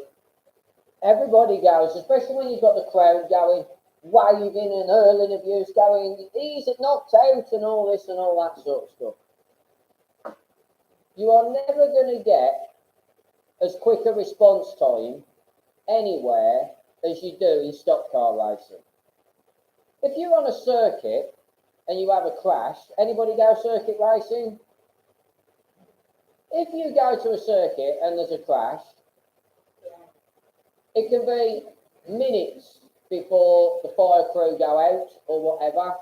everybody goes, especially when you've got the crowd going, waving and hurling abuse, going, he's knocked out and all this and all that sort of stuff. You are never going to get as quick a response time anywhere as you do in stock car racing. If you're on a circuit and you have a crash, anybody go circuit racing? If you go to a circuit and there's a crash, it can be minutes before the fire crew go out or whatever.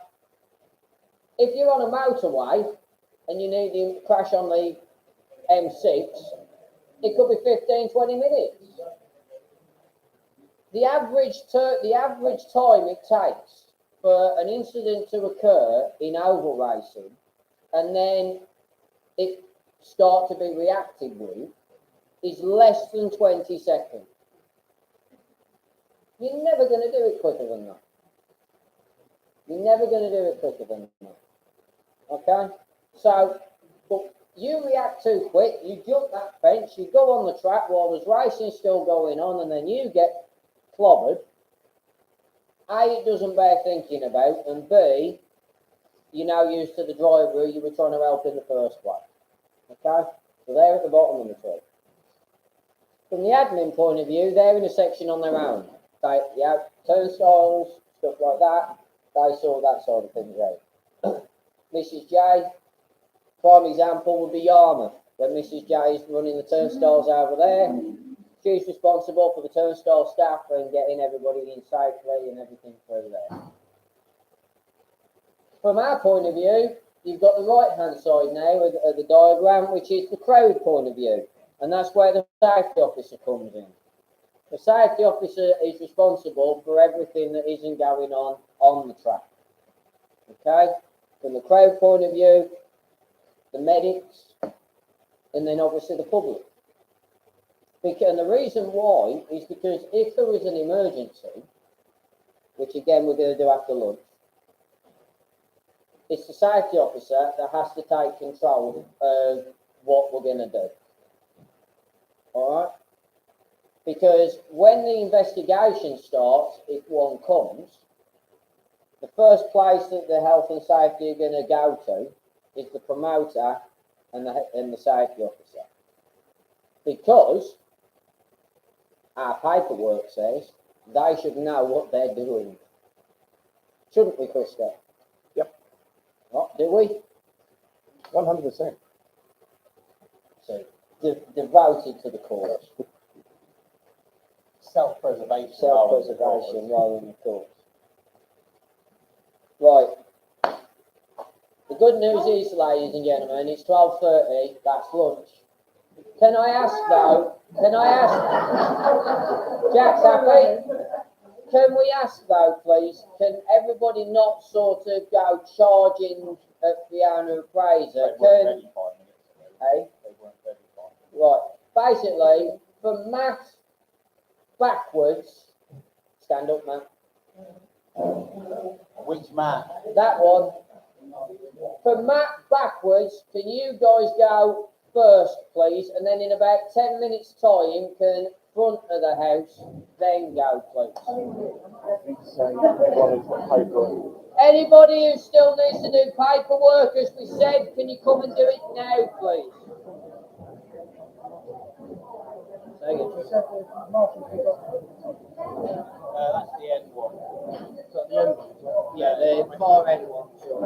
If you're on a motorway and you need to crash on the M6, it could be 15-20 minutes. The average time it takes for an incident to occur in oval racing and then it start to be reacted with is less than 20 seconds. You're never going to do it quicker than that. You're never going to do it quicker than that. Okay? So, but you react too quick, you jump that fence, you go on the track while there's racing still going on, and then you get clobbered. A, it doesn't bear thinking about, and B, you're now used to the driver you were trying to help in the first place. Okay? So they're at the bottom of the tree. From the admin point of view, they're in a section on their own. Turnstiles, stuff like that, they sort that sort of things out. Mrs. J, prime example would be Yarmouth. When Mrs. J is running the turnstiles over there, she's responsible for the turnstile staff and getting everybody in safely and everything through there. From our point of view, you've got the right-hand side now of the diagram, which is the crowd point of view, and that's where the safety officer comes in. The safety officer is responsible for everything that isn't going on the track. Okay? From the crowd point of view, the medics, and then obviously the public. And the reason why is because if there is an emergency, which again we're going to do after lunch, it's the safety officer that has to take control of what we're going to do. All right? Because when the investigation starts, if one comes, the first place that the health and safety are going to go to is the promoter and the safety officer. Because our paperwork says they should know what they're doing. Shouldn't we, Krista? Yep. What, do we? 100%. So, devoted to the cause. Self-preservation. Self-preservation rather than the cause. Right. The good news is, ladies and gentlemen, it's 12:30, that's lunch. Can I ask, Jack's happy? Can we ask, though, please, can everybody not sort of go charging at Fiona and Fraser? They weren't ready 5 minutes ago. Hey? They weren't ready 5 minutes. Right. Basically, from Matt backwards, stand up, Matt. Which man? That one. From Matt backwards, can you guys go first, please? And then in about 10 minutes' time, can front of the house then go, please? Anybody who still needs to do paperwork, as we said, can you come and do it now, please? Say again. That's the end one. Is that the end one? Yeah, the far end one, sure.